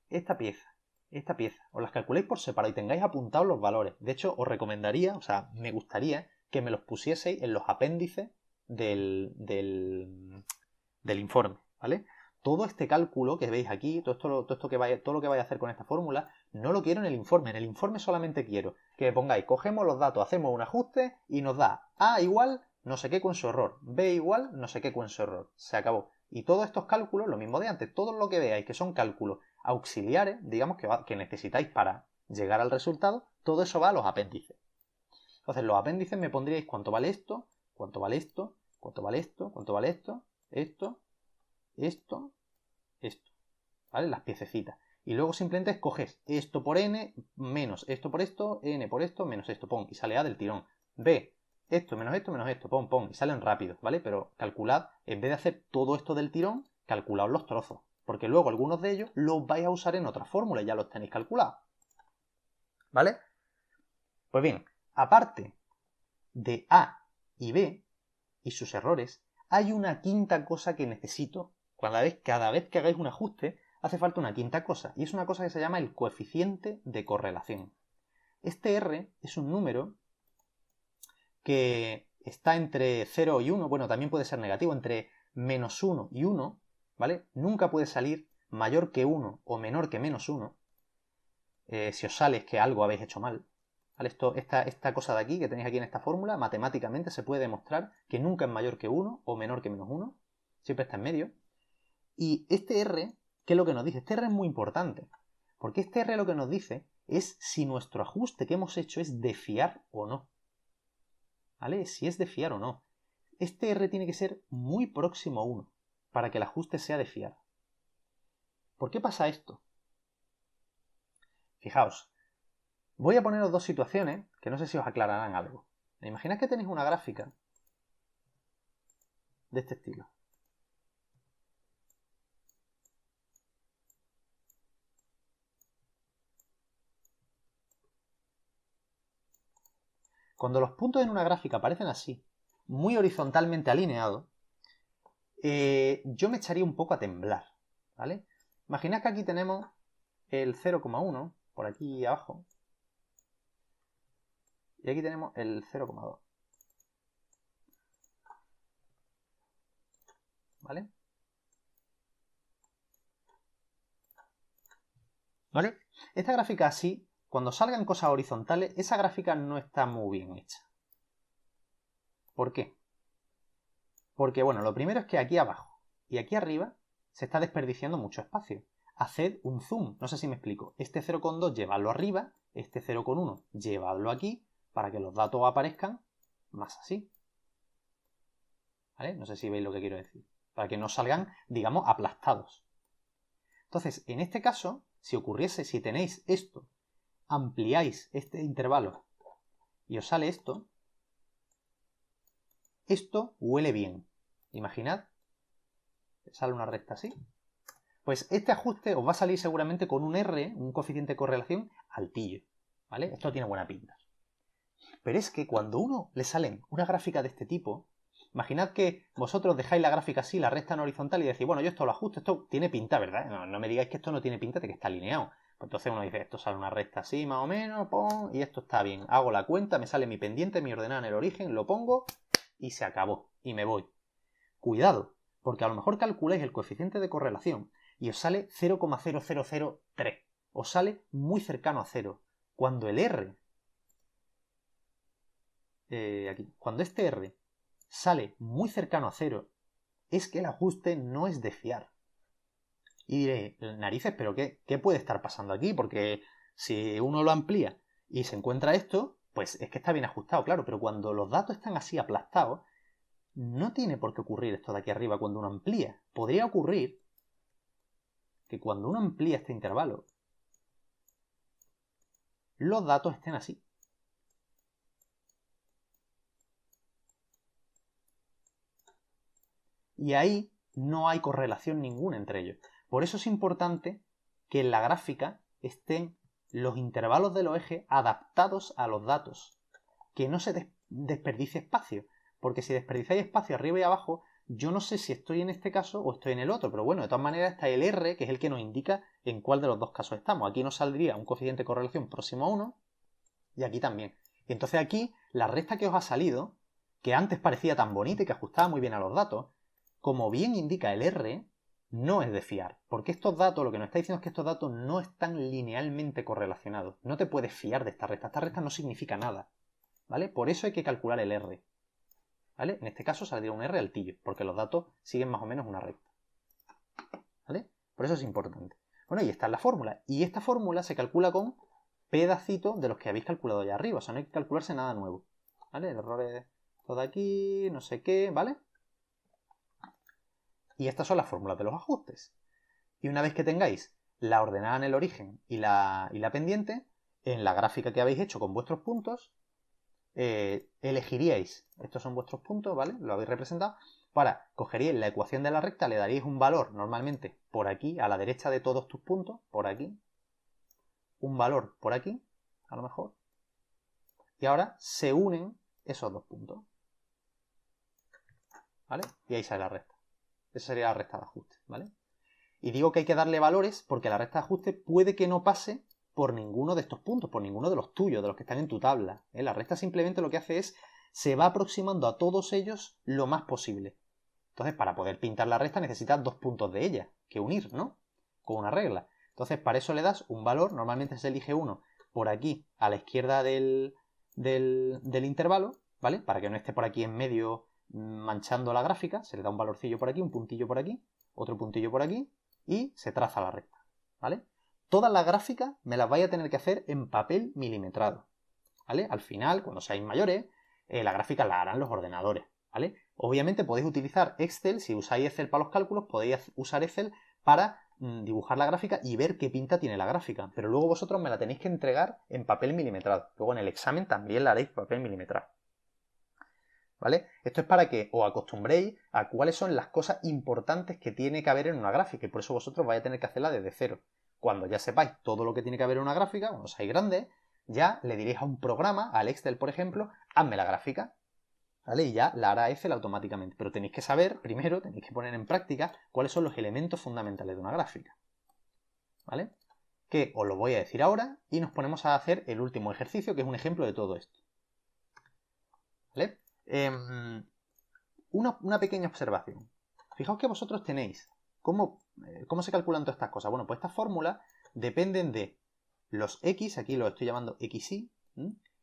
esta pieza, esta pieza. Os las calculéis por separado y tengáis apuntados los valores. De hecho, os recomendaría, o sea, me gustaría que me los pusieseis en los apéndices del informe, ¿vale? Todo este cálculo que veis aquí, todo lo que vaya a hacer con esta fórmula, no lo quiero en el informe. En el informe solamente quiero que pongáis, cogemos los datos, hacemos un ajuste y nos da A igual no sé qué con su error, B igual no sé qué con su error. Se acabó. Y todos estos cálculos, lo mismo de antes, todo lo que veáis que son cálculos auxiliares, digamos que necesitáis para llegar al resultado, todo eso va a los apéndices. Entonces, los apéndices me pondríais cuánto vale esto, cuánto vale esto, cuánto vale esto, cuánto vale esto, esto, ¿vale? Las piececitas. Y luego simplemente escoges esto por n menos esto por esto, n por esto, menos esto, pon, y sale A del tirón. B, esto menos esto, pon, pon, y salen rápido, ¿vale? Pero calculad, en vez de hacer todo esto del tirón, calculaos los trozos, porque luego algunos de ellos los vais a usar en otra fórmula y ya los tenéis calculados. ¿Vale? Pues bien, aparte de A y B y sus errores, hay una quinta cosa que necesito. Cada vez que hagáis un ajuste, hace falta una quinta cosa, y es una cosa que se llama el coeficiente de correlación. Este R es un número que está entre 0 y 1, bueno, también puede ser negativo, entre menos 1 y 1, ¿vale? Nunca puede salir mayor que 1 o menor que menos 1. Si os sale es que algo habéis hecho mal. ¿Vale? Esta cosa de aquí, que tenéis aquí en esta fórmula, matemáticamente se puede demostrar que nunca es mayor que 1 o menor que menos 1. Siempre está en medio. Y este R, ¿qué es lo que nos dice? Este R es muy importante, porque este R lo que nos dice es si nuestro ajuste que hemos hecho es de fiar o no. ¿Vale? Si es de fiar o no. Este R tiene que ser muy próximo a 1 para que el ajuste sea de fiar. ¿Por qué pasa esto? Fijaos, voy a poneros dos situaciones que no sé si os aclararán algo. Imaginad que tenéis una gráfica de este estilo. Cuando los puntos en una gráfica aparecen así, muy horizontalmente alineados, yo me echaría un poco a temblar, ¿vale? Imaginad que aquí tenemos el 0,1 por aquí abajo y aquí tenemos el 0,2, ¿vale? ¿Vale? Esta gráfica así, cuando salgan cosas horizontales, esa gráfica no está muy bien hecha. ¿Por qué? Porque, bueno, lo primero es que aquí abajo y aquí arriba se está desperdiciando mucho espacio. Haced un zoom, no sé si me explico. Este 0,2 llevadlo arriba, este 0,1 llevadlo aquí, para que los datos aparezcan más así. ¿Vale? No sé si veis lo que quiero decir. Para que no salgan, digamos, aplastados. Entonces, en este caso, si ocurriese, si tenéis esto, ampliáis este intervalo y os sale esto, esto huele bien. Imaginad, sale una recta así. Pues este ajuste os va a salir seguramente con un R, un coeficiente de correlación altillo, ¿vale? Esto tiene buena pinta. Pero es que cuando a uno le salen una gráfica de este tipo, imaginad que vosotros dejáis la gráfica así, la recta en horizontal y decís, bueno, yo esto lo ajusto, esto tiene pinta, ¿verdad? No me digáis que esto no tiene pinta de que está alineado. Pues entonces uno dice, esto sale una recta así, más o menos, pum, y esto está bien. Hago la cuenta, me sale mi pendiente, mi ordenada en el origen, lo pongo y se acabó. Y me voy. Cuidado, porque a lo mejor calculáis el coeficiente de correlación y os sale 0,0003. Os sale muy cercano a 0. Cuando el R, cuando este R sale muy cercano a 0, es que el ajuste no es de fiar. Y diré, narices, pero ¿qué puede estar pasando aquí? Porque si uno lo amplía y se encuentra esto, pues es que está bien ajustado, claro, pero cuando los datos están así aplastados, no tiene por qué ocurrir esto de aquí arriba cuando uno amplía. Podría ocurrir que cuando uno amplía este intervalo, los datos estén así. Y ahí no hay correlación ninguna entre ellos. Por eso es importante que en la gráfica estén los intervalos de los ejes adaptados a los datos. Que no se desperdicie espacio. Porque si desperdiciáis espacio arriba y abajo, yo no sé si estoy en este caso o estoy en el otro. Pero bueno, de todas maneras está el R, que es el que nos indica en cuál de los dos casos estamos. Aquí nos saldría un coeficiente de correlación próximo a 1 y aquí también. Y entonces aquí la recta que os ha salido, que antes parecía tan bonita y que ajustaba muy bien a los datos, como bien indica el R, no es de fiar. Porque estos datos, lo que nos está diciendo es que estos datos no están linealmente correlacionados. No te puedes fiar de esta recta. Esta recta no significa nada. ¿Vale? Por eso hay que calcular el R. ¿Vale? En este caso saldría un R altillo, porque los datos siguen más o menos una recta. ¿Vale? Por eso es importante. Bueno, y esta es la fórmula. Y esta fórmula se calcula con pedacitos de los que habéis calculado ya arriba. O sea, no hay que calcularse nada nuevo. ¿Vale? El error es todo aquí, no sé qué, ¿vale? Y estas son las fórmulas de los ajustes. Y una vez que tengáis la ordenada en el origen y la pendiente, en la gráfica que habéis hecho con vuestros puntos, elegiríais, estos son vuestros puntos, ¿vale? Lo habéis representado. Para, cogeríais la ecuación de la recta, le daríais un valor normalmente por aquí, a la derecha de todos tus puntos, por aquí. Un valor por aquí, a lo mejor. Y ahora se unen esos dos puntos. ¿Vale? Y ahí sale la recta. Esa sería la recta de ajuste, ¿vale? Y digo que hay que darle valores porque la recta de ajuste puede que no pase por ninguno de estos puntos, por ninguno de los tuyos, de los que están en tu tabla. La recta simplemente lo que hace es, se va aproximando a todos ellos lo más posible. Entonces, para poder pintar la recta necesitas dos puntos de ella, que unir, ¿no? Con una regla. Entonces, para eso le das un valor, normalmente se elige uno por aquí, a la izquierda del intervalo, ¿vale? Para que no esté por aquí en medio manchando la gráfica, se le da un valorcillo por aquí, un puntillo por aquí, otro puntillo por aquí, y se traza la recta, ¿vale? Todas las gráficas me las vais a tener que hacer en papel milimetrado, ¿vale? Al final, cuando seáis mayores, la gráfica la harán los ordenadores, ¿vale? Obviamente podéis utilizar Excel, si usáis Excel para los cálculos, podéis usar Excel para dibujar la gráfica y ver qué pinta tiene la gráfica, pero luego vosotros me la tenéis que entregar en papel milimetrado. Luego en el examen también la haréis en papel milimetrado. ¿Vale? Esto es para que os acostumbréis a cuáles son las cosas importantes que tiene que haber en una gráfica y por eso vosotros vais a tener que hacerla desde cero. Cuando ya sepáis todo lo que tiene que haber en una gráfica, cuando seáis grandes, ya le diréis a un programa, al Excel por ejemplo, hazme la gráfica, ¿vale? Y ya la hará Excel automáticamente. Pero tenéis que saber, primero, tenéis que poner en práctica cuáles son los elementos fundamentales de una gráfica, ¿vale? Que os lo voy a decir ahora y nos ponemos a hacer el último ejercicio, que es un ejemplo de todo esto, ¿vale? Una pequeña observación. Fijaos que vosotros tenéis ¿cómo se calculan todas estas cosas? Bueno, pues estas fórmulas dependen de los X, aquí lo estoy llamando XY,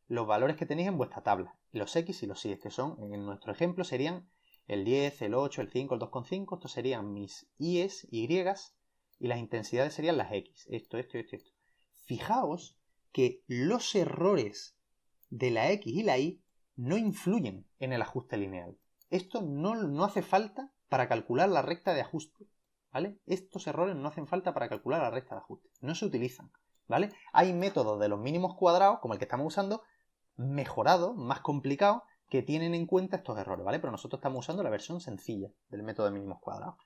los valores que tenéis en vuestra tabla. Los X y los Y, que son, en nuestro ejemplo, serían el 10, el 8, el 5, el 2,5. Estos serían mis Y's, Y, y las intensidades serían las X. Esto. Fijaos que los errores de la X y la Y no influyen en el ajuste lineal. Esto no hace falta para calcular la recta de ajuste, ¿vale? Estos errores no hacen falta para calcular la recta de ajuste, no se utilizan, ¿vale? Hay métodos de los mínimos cuadrados, como el que estamos usando, mejorados, más complicados, que tienen en cuenta estos errores, ¿vale? Pero nosotros estamos usando la versión sencilla del método de mínimos cuadrados.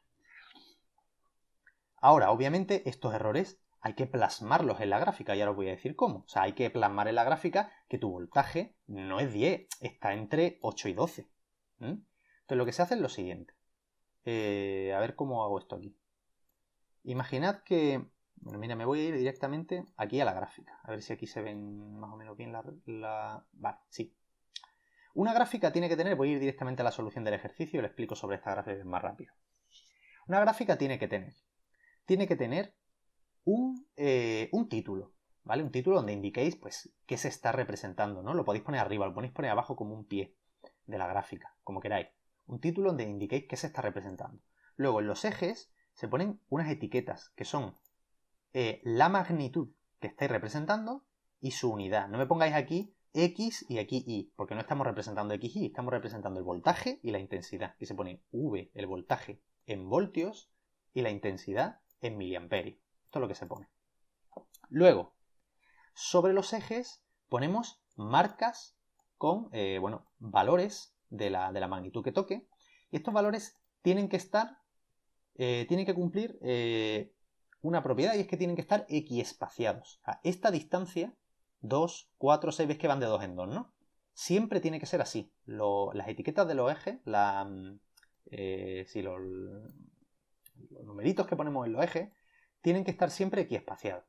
Ahora, obviamente, estos errores hay que plasmarlos en la gráfica, y ahora os voy a decir cómo. O sea, hay que plasmar en la gráfica que tu voltaje no es 10, está entre 8 y 12. Entonces lo que se hace es lo siguiente. A ver cómo hago esto aquí. Imaginad que... Bueno, mira, me voy a ir directamente aquí a la gráfica. A ver si aquí se ven más o menos bien la... Vale, sí. Una gráfica tiene que tener... Voy a ir directamente a la solución del ejercicio y le explico sobre esta gráfica más rápido. Una gráfica tiene que tener un título, ¿vale? Un título donde indiquéis, pues, qué se está representando, ¿no? Lo podéis poner arriba, lo podéis poner abajo como un pie de la gráfica, como queráis. Un título donde indiquéis qué se está representando. Luego, en los ejes, se ponen unas etiquetas que son la magnitud que estáis representando y su unidad. No me pongáis aquí X y aquí Y, porque no estamos representando X y Y, estamos representando el voltaje y la intensidad. Y se pone V, el voltaje, en voltios y la intensidad en miliamperios. Esto es lo que se pone. Luego, sobre los ejes ponemos marcas con valores de la magnitud que toque. Y estos valores tienen que estar, tienen que cumplir una propiedad, y es que tienen que estar equiespaciados. A esta distancia, 2, 4, 6, ves que van de 2 en 2, ¿no? Siempre tiene que ser así. Las etiquetas de los ejes, los numeritos que ponemos en los ejes, tienen que estar siempre equiespaciados.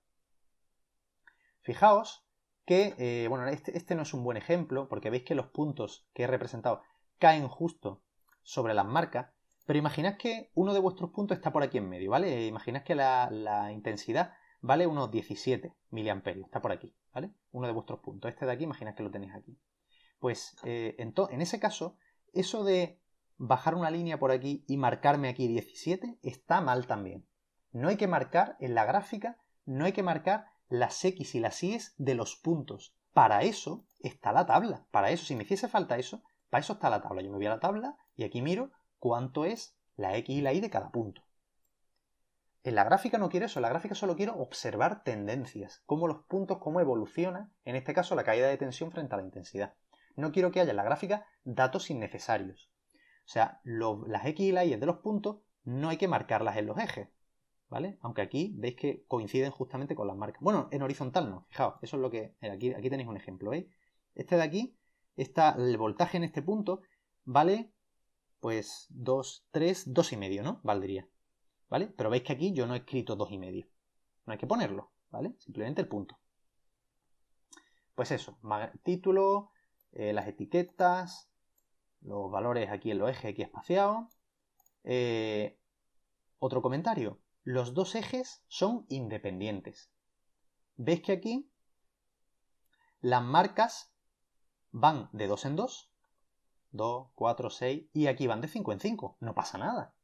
Fijaos que, este no es un buen ejemplo, porque veis que los puntos que he representado caen justo sobre las marcas, pero imaginad que uno de vuestros puntos está por aquí en medio, ¿vale? Imaginad que la intensidad vale unos 17 miliamperios, está por aquí, ¿vale? Uno de vuestros puntos, este de aquí, imaginad que lo tenéis aquí. Pues en ese caso, eso de bajar una línea por aquí y marcarme aquí 17 está mal también. No hay que marcar en la gráfica, no hay que marcar las X y las Y de los puntos. Para eso está la tabla. Para eso, si me hiciese falta eso, para eso está la tabla. Yo me voy a la tabla y aquí miro cuánto es la X y la Y de cada punto. En la gráfica no quiero eso, en la gráfica solo quiero observar tendencias, cómo los puntos, cómo evoluciona, en este caso la caída de tensión frente a la intensidad. No quiero que haya en la gráfica datos innecesarios. O sea, las X y las Y de los puntos no hay que marcarlas en los ejes, ¿vale? Aunque aquí veis que coinciden justamente con las marcas. Bueno, en horizontal no, fijaos, eso es lo que... Aquí tenéis un ejemplo, ¿veis? Este de aquí, el voltaje en este punto vale, pues, 2, 3, 2,5, ¿no? Valdría, ¿vale? Pero veis que aquí yo no he escrito 2,5. No hay que ponerlo, ¿vale? Simplemente el punto. Pues eso, título, las etiquetas, los valores aquí en los ejes equiespaciados. Otro comentario. Los dos ejes son independientes. ¿Veis que aquí las marcas van de 2 en 2? 2, 4, 6 y aquí van de 5 en 5. No pasa nada.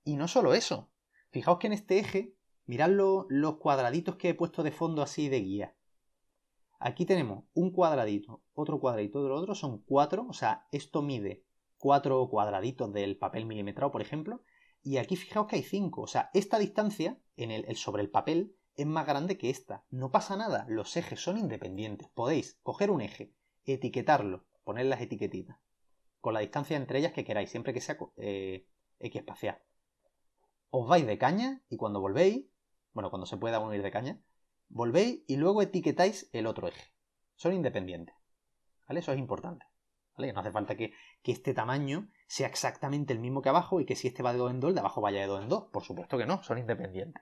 Y no solo eso. Fijaos que en este eje, mirad los cuadraditos que he puesto de fondo así de guía. Aquí tenemos un cuadradito, otro cuadradito del otro, son 4, o sea, esto mide 4 cuadraditos del papel milimetrado, por ejemplo, y aquí fijaos que hay 5, o sea, esta distancia sobre el papel es más grande que esta. No pasa nada, los ejes son independientes. Podéis coger un eje, etiquetarlo, poner las etiquetitas, con la distancia entre ellas que queráis, siempre que sea equiespacial. Os vais de caña y cuando volvéis, cuando se pueda uno ir de caña, volvéis y luego etiquetáis el otro eje. Son independientes, ¿vale? Eso es importante, ¿vale? No hace falta que este tamaño sea exactamente el mismo que abajo y que si este va de 2 en 2, el de abajo vaya de 2 en 2. Por supuesto que no, son independientes,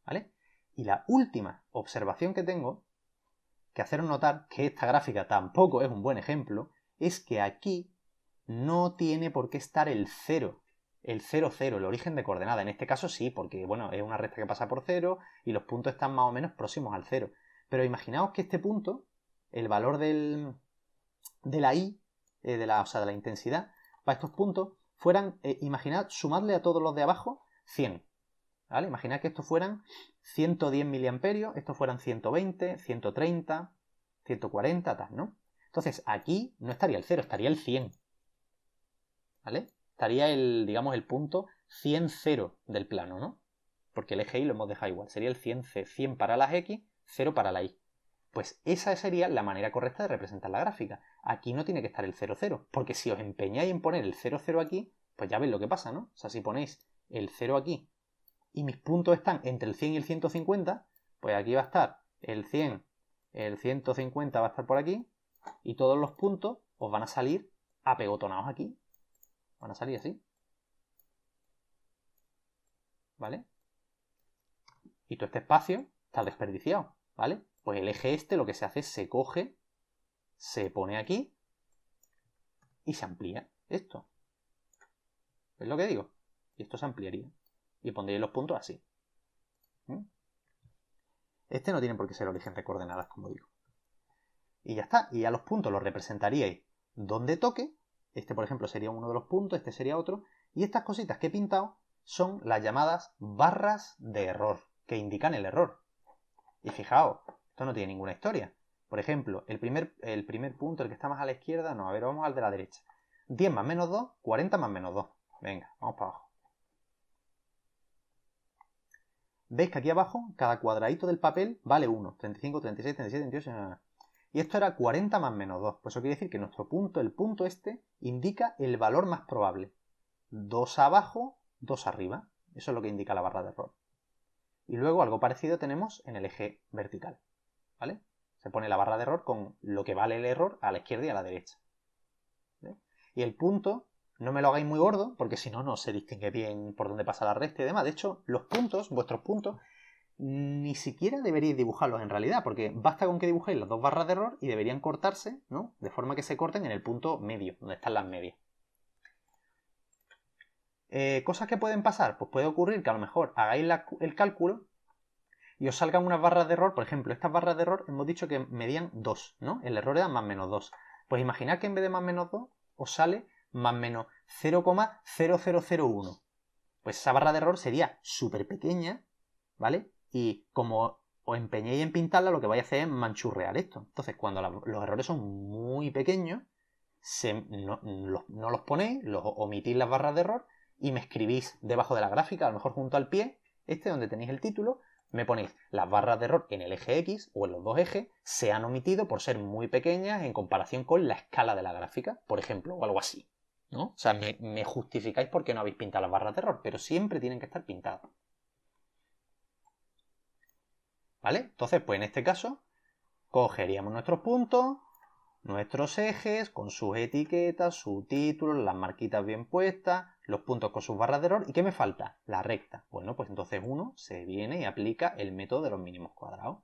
¿vale? Y la última observación que tengo que haceros notar, que esta gráfica tampoco es un buen ejemplo, es que aquí no tiene por qué estar el 0. El 0, 0, el origen de coordenada. En este caso sí, porque es una recta que pasa por 0 y los puntos están más o menos próximos al 0. Pero imaginaos que este punto, el valor de la I, de la intensidad, para estos puntos, fueran, imaginad, sumadle a todos los de abajo 100. ¿Vale? Imaginad que estos fueran 110 miliamperios, estos fueran 120, 130, 140, tal, ¿no? Entonces aquí no estaría el 0, estaría el 100. ¿Vale? Estaría el punto 100, 0 del plano, ¿no? Porque el eje Y lo hemos dejado igual. Sería el 100, 100 para las X, 0 para la Y. Pues esa sería la manera correcta de representar la gráfica. Aquí no tiene que estar el 0, 0. Porque si os empeñáis en poner el 0, 0 aquí, pues ya veis lo que pasa, ¿no? O sea, si ponéis el 0 aquí y mis puntos están entre el 100 y el 150, pues aquí va a estar el 100, el 150 va a estar por aquí y todos los puntos os van a salir apegotonados aquí. Van a salir así. ¿Vale? Y todo este espacio está desperdiciado, ¿vale? Pues el eje este lo que se hace es se coge, se pone aquí y se amplía esto. ¿Ves lo que digo? Y esto se ampliaría. Y pondría los puntos así. Este no tiene por qué ser origen de coordenadas, como digo. Y ya está. Y a los puntos los representaríais donde toque. Este, por ejemplo, sería uno de los puntos, este sería otro. Y estas cositas que he pintado son las llamadas barras de error, que indican el error. Y fijaos, esto no tiene ninguna historia. Por ejemplo, el primer punto, el que está más a la izquierda, no, a ver, vamos al de la derecha. 10 más menos 2, 40 más menos 2. Venga, vamos para abajo. ¿Veis que aquí abajo cada cuadradito del papel vale 1? 35, 36, 37, 38... Y esto era 40 más menos 2. Pues eso quiere decir que nuestro punto, el punto este, indica el valor más probable. 2 abajo, 2 arriba. Eso es lo que indica la barra de error. Y luego algo parecido tenemos en el eje vertical. ¿Vale? Se pone la barra de error con lo que vale el error a la izquierda y a la derecha. ¿Vale? Y el punto, no me lo hagáis muy gordo, porque si no, no se distingue bien por dónde pasa la recta y demás. De hecho, los puntos, vuestros puntos, ni siquiera deberíais dibujarlos en realidad, porque basta con que dibujéis las dos barras de error y deberían cortarse, ¿no? De forma que se corten en el punto medio, donde están las medias. ¿Cosas que pueden pasar? Pues puede ocurrir que a lo mejor hagáis el cálculo y os salgan unas barras de error. Por ejemplo, estas barras de error hemos dicho que medían 2, ¿no? El error era más menos 2. Pues imaginad que en vez de más menos 2 os sale más menos 0,0001. Pues esa barra de error sería súper pequeña, ¿vale? Y como os empeñéis en pintarla, lo que vais a hacer es manchurrear esto. Entonces, cuando los errores son muy pequeños, no los ponéis, los omitís las barras de error y me escribís debajo de la gráfica, a lo mejor junto al pie, donde tenéis el título, me ponéis las barras de error en el eje X o en los dos ejes, se han omitido por ser muy pequeñas en comparación con la escala de la gráfica, por ejemplo, o algo así, ¿no? O sea, me justificáis por qué no habéis pintado las barras de error, pero siempre tienen que estar pintadas. ¿Vale? Entonces, pues en este caso, cogeríamos nuestros puntos, nuestros ejes, con sus etiquetas, su título, las marquitas bien puestas, los puntos con sus barras de error. ¿Y qué me falta? La recta. Bueno, pues entonces uno se viene y aplica el método de los mínimos cuadrados.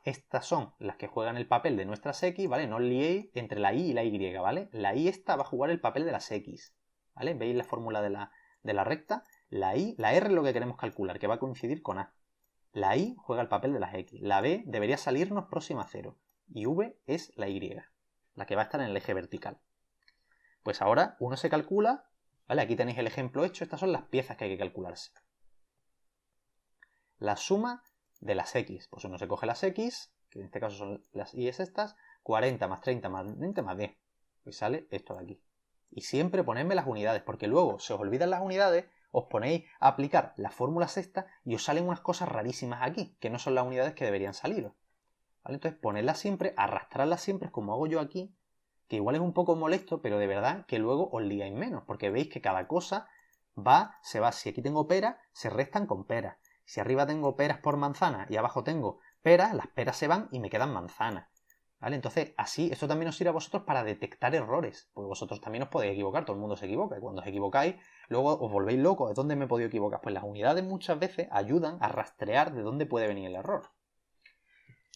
Estas son las que juegan el papel de nuestras X, ¿vale? No os liéis entre la Y y la Y, ¿vale? La Y esta va a jugar el papel de las X, ¿vale? ¿Veis la fórmula de la recta? La R es lo que queremos calcular, que va a coincidir con A. La Y juega el papel de las X. La B debería salirnos próxima a 0. Y V es la Y, la que va a estar en el eje vertical. Pues ahora uno se calcula, ¿vale? Aquí tenéis el ejemplo hecho. Estas son las piezas que hay que calcularse. La suma de las X. Pues uno se coge las X, que en este caso son las Y estas, 40 más 30 más 20 más 10. Pues sale esto de aquí. Y siempre ponedme las unidades, porque luego se os olvidan las unidades, os ponéis a aplicar las fórmulas estas y os salen unas cosas rarísimas aquí, que no son las unidades que deberían saliros. ¿Vale? Entonces ponedlas siempre, arrastrarlas siempre, como hago yo aquí, que igual es un poco molesto, pero de verdad que luego os liáis menos, porque veis que cada cosa se va. Si aquí tengo peras, se restan con peras. Si arriba tengo peras por manzana y abajo tengo peras, las peras se van y me quedan manzanas. ¿Vale? Entonces, así, esto también os sirve a vosotros para detectar errores, porque vosotros también os podéis equivocar, todo el mundo se equivoca, y cuando os equivocáis, luego os volvéis locos, ¿de dónde me he podido equivocar? Pues las unidades muchas veces ayudan a rastrear de dónde puede venir el error.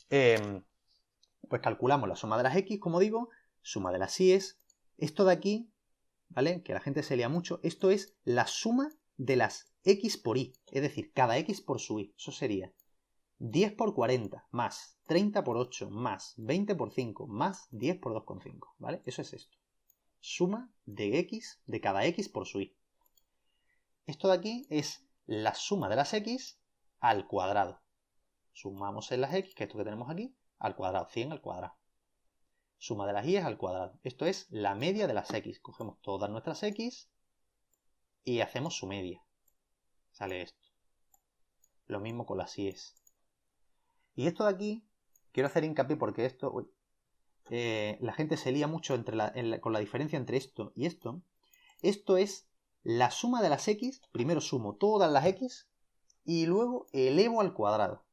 Pues calculamos la suma de las X, como digo, suma de las Y's. Esto de aquí, ¿vale? Que la gente se lía mucho, esto es la suma de las X por Y, es decir, cada X por su Y. Eso sería 10 por 40 más 30 por 8 más 20 por 5 más 10 por 2,5, ¿vale? Eso es esto. Suma de X, de cada X por su Y. Esto de aquí es la suma de las X al cuadrado. Sumamos en las X, que es esto que tenemos aquí, al cuadrado, 100 al cuadrado. Suma de las Y al cuadrado. Esto es la media de las X. Cogemos todas nuestras X y hacemos su media. Sale esto. Lo mismo con las Y. Y esto de aquí, quiero hacer hincapié porque esto, la gente se lía mucho con la diferencia entre esto y esto. Esto es la suma de las X. Primero sumo todas las X y luego elevo al cuadrado.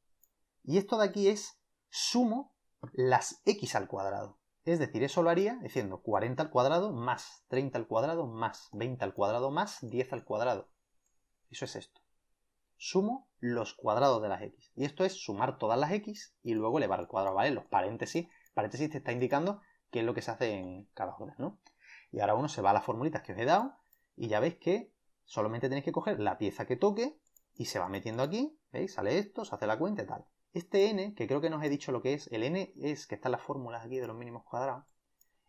Y esto de aquí es sumo las X al cuadrado. Es decir, eso lo haría diciendo 40 al cuadrado más 30 al cuadrado más 20 al cuadrado más 10 al cuadrado. Eso es esto. Sumo los cuadrados de las X. Y esto es sumar todas las X y luego elevar al cuadrado, ¿vale? Los paréntesis te está indicando qué es lo que se hace en cada una, ¿no? Y ahora uno se va a las formulitas que os he dado y ya veis que solamente tenéis que coger la pieza que toque y se va metiendo aquí, ¿veis? Sale esto, se hace la cuenta y tal. Este n, que creo que no os he dicho lo que es, el n es, que están las fórmulas aquí de los mínimos cuadrados,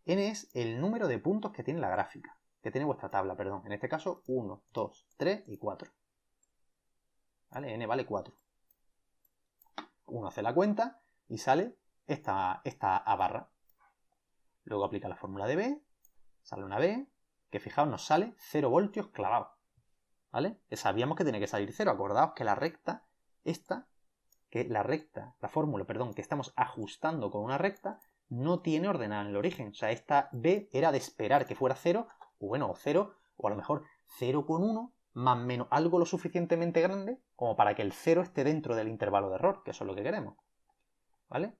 n es el número de puntos que tiene la gráfica, que tiene vuestra tabla, perdón. En este caso, 1, 2, 3 y 4. ¿vale? N vale 4. Uno hace la cuenta y sale esta A barra. Luego aplica la fórmula de B, sale una B, que fijaos nos sale 0 voltios clavado, ¿vale? Sabíamos que tiene que salir 0. Acordaos que la recta, la fórmula, perdón, que estamos ajustando con una recta, no tiene ordenada en el origen. O sea, esta B era de esperar que fuera 0, o bueno, o 0, o a lo mejor 0,1 más menos algo lo suficientemente grande como para que el 0 esté dentro del intervalo de error, que eso es lo que queremos, ¿vale?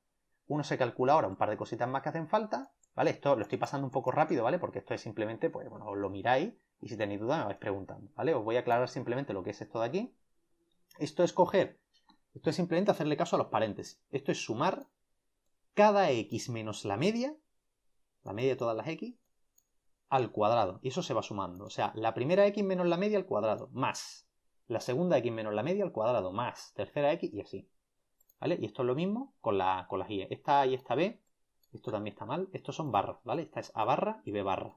Uno se calcula ahora un par de cositas más que hacen falta, ¿vale? Esto lo estoy pasando un poco rápido, ¿vale? Porque esto es simplemente, pues bueno, os lo miráis y si tenéis dudas me vais preguntando, ¿vale? Os voy a aclarar simplemente lo que es esto de aquí. Esto es simplemente hacerle caso a los paréntesis. Esto es sumar cada x menos la media de todas las x, al cuadrado. Y eso se va sumando. O sea, la primera x menos la media al cuadrado, más la segunda x menos la media al cuadrado, más tercera x y así. ¿Vale? Y esto es lo mismo con las y. Esta A y esta B, esto también está mal. Estos son barras, ¿vale? Esta es A barra y B barra.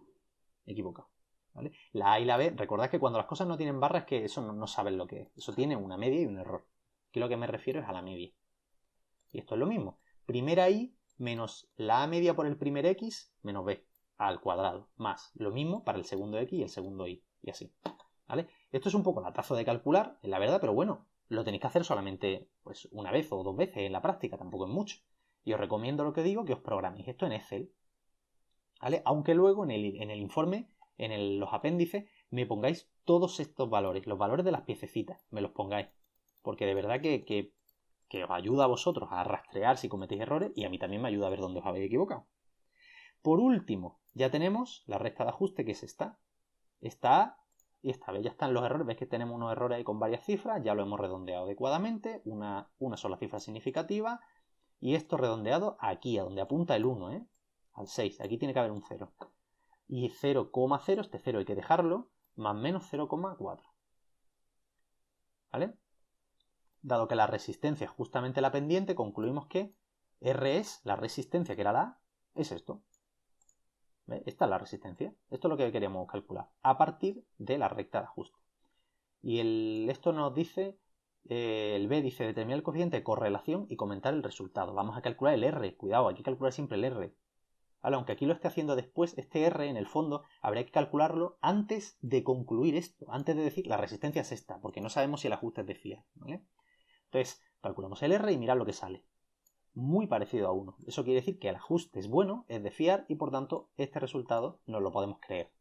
Equivocado. ¿Vale? La A y la B, recordad que cuando las cosas no tienen barras es que eso no saben lo que es. Eso tiene una media y un error. Aquí lo que me refiero es a la media. Y esto es lo mismo. Primera y menos la A media por el primer x menos B al cuadrado. Más lo mismo para el segundo x y el segundo y. Y así. ¿Vale? Esto es un poco latazo de calcular, la verdad, pero bueno, lo tenéis que hacer solamente pues, una vez o 2 veces en la práctica, tampoco es mucho. Y os recomiendo lo que digo, que os programéis esto en Excel. ¿Vale? Aunque luego en el informe, los apéndices, me pongáis todos estos valores, los valores de las piececitas, me los pongáis. Porque de verdad que os ayuda a vosotros a rastrear si cometéis errores y a mí también me ayuda a ver dónde os habéis equivocado. Por último, ya tenemos la recta de ajuste, que es esta. Esta A y esta B. Ya están los errores. Veis que tenemos unos errores ahí con varias cifras. Ya lo hemos redondeado adecuadamente. Una sola cifra significativa. Y esto redondeado aquí, a donde apunta el 1, ¿eh? Al 6. Aquí tiene que haber un 0. Y 0,0, este 0 hay que dejarlo, más menos 0,4. ¿Vale? Dado que la resistencia es justamente la pendiente, concluimos que R es la resistencia, que era la A, es esto. ¿Ve? Esta es la resistencia. Esto es lo que queríamos calcular a partir de la recta de ajuste. Y esto nos dice, el B dice determinar el coeficiente de correlación y comentar el resultado. Vamos a calcular el R. Cuidado, hay que calcular siempre el R. ¿Vale? Aunque aquí lo esté haciendo después, este R en el fondo habría que calcularlo antes de concluir esto. Antes de decir la resistencia es esta, porque no sabemos si el ajuste es de fiar. ¿Vale? Entonces, calculamos el R y mirad lo que sale. Muy parecido a 1. Eso quiere decir que el ajuste es bueno, es de fiar y por tanto este resultado nos lo podemos creer.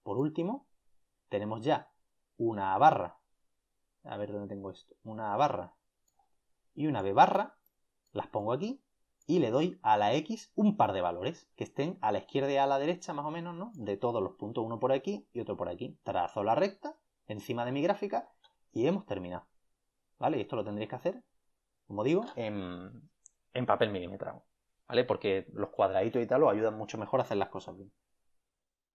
Por último, tenemos ya una barra. A ver dónde tengo esto. Una barra y una B barra. Las pongo aquí y le doy a la X un par de valores que estén a la izquierda y a la derecha más o menos, ¿no? De todos los puntos, uno por aquí y otro por aquí. Trazo la recta encima de mi gráfica y hemos terminado. ¿Vale? Y esto lo tendréis que hacer, como digo, en papel milimetrado, ¿vale? Porque los cuadraditos y tal os ayudan mucho mejor a hacer las cosas bien.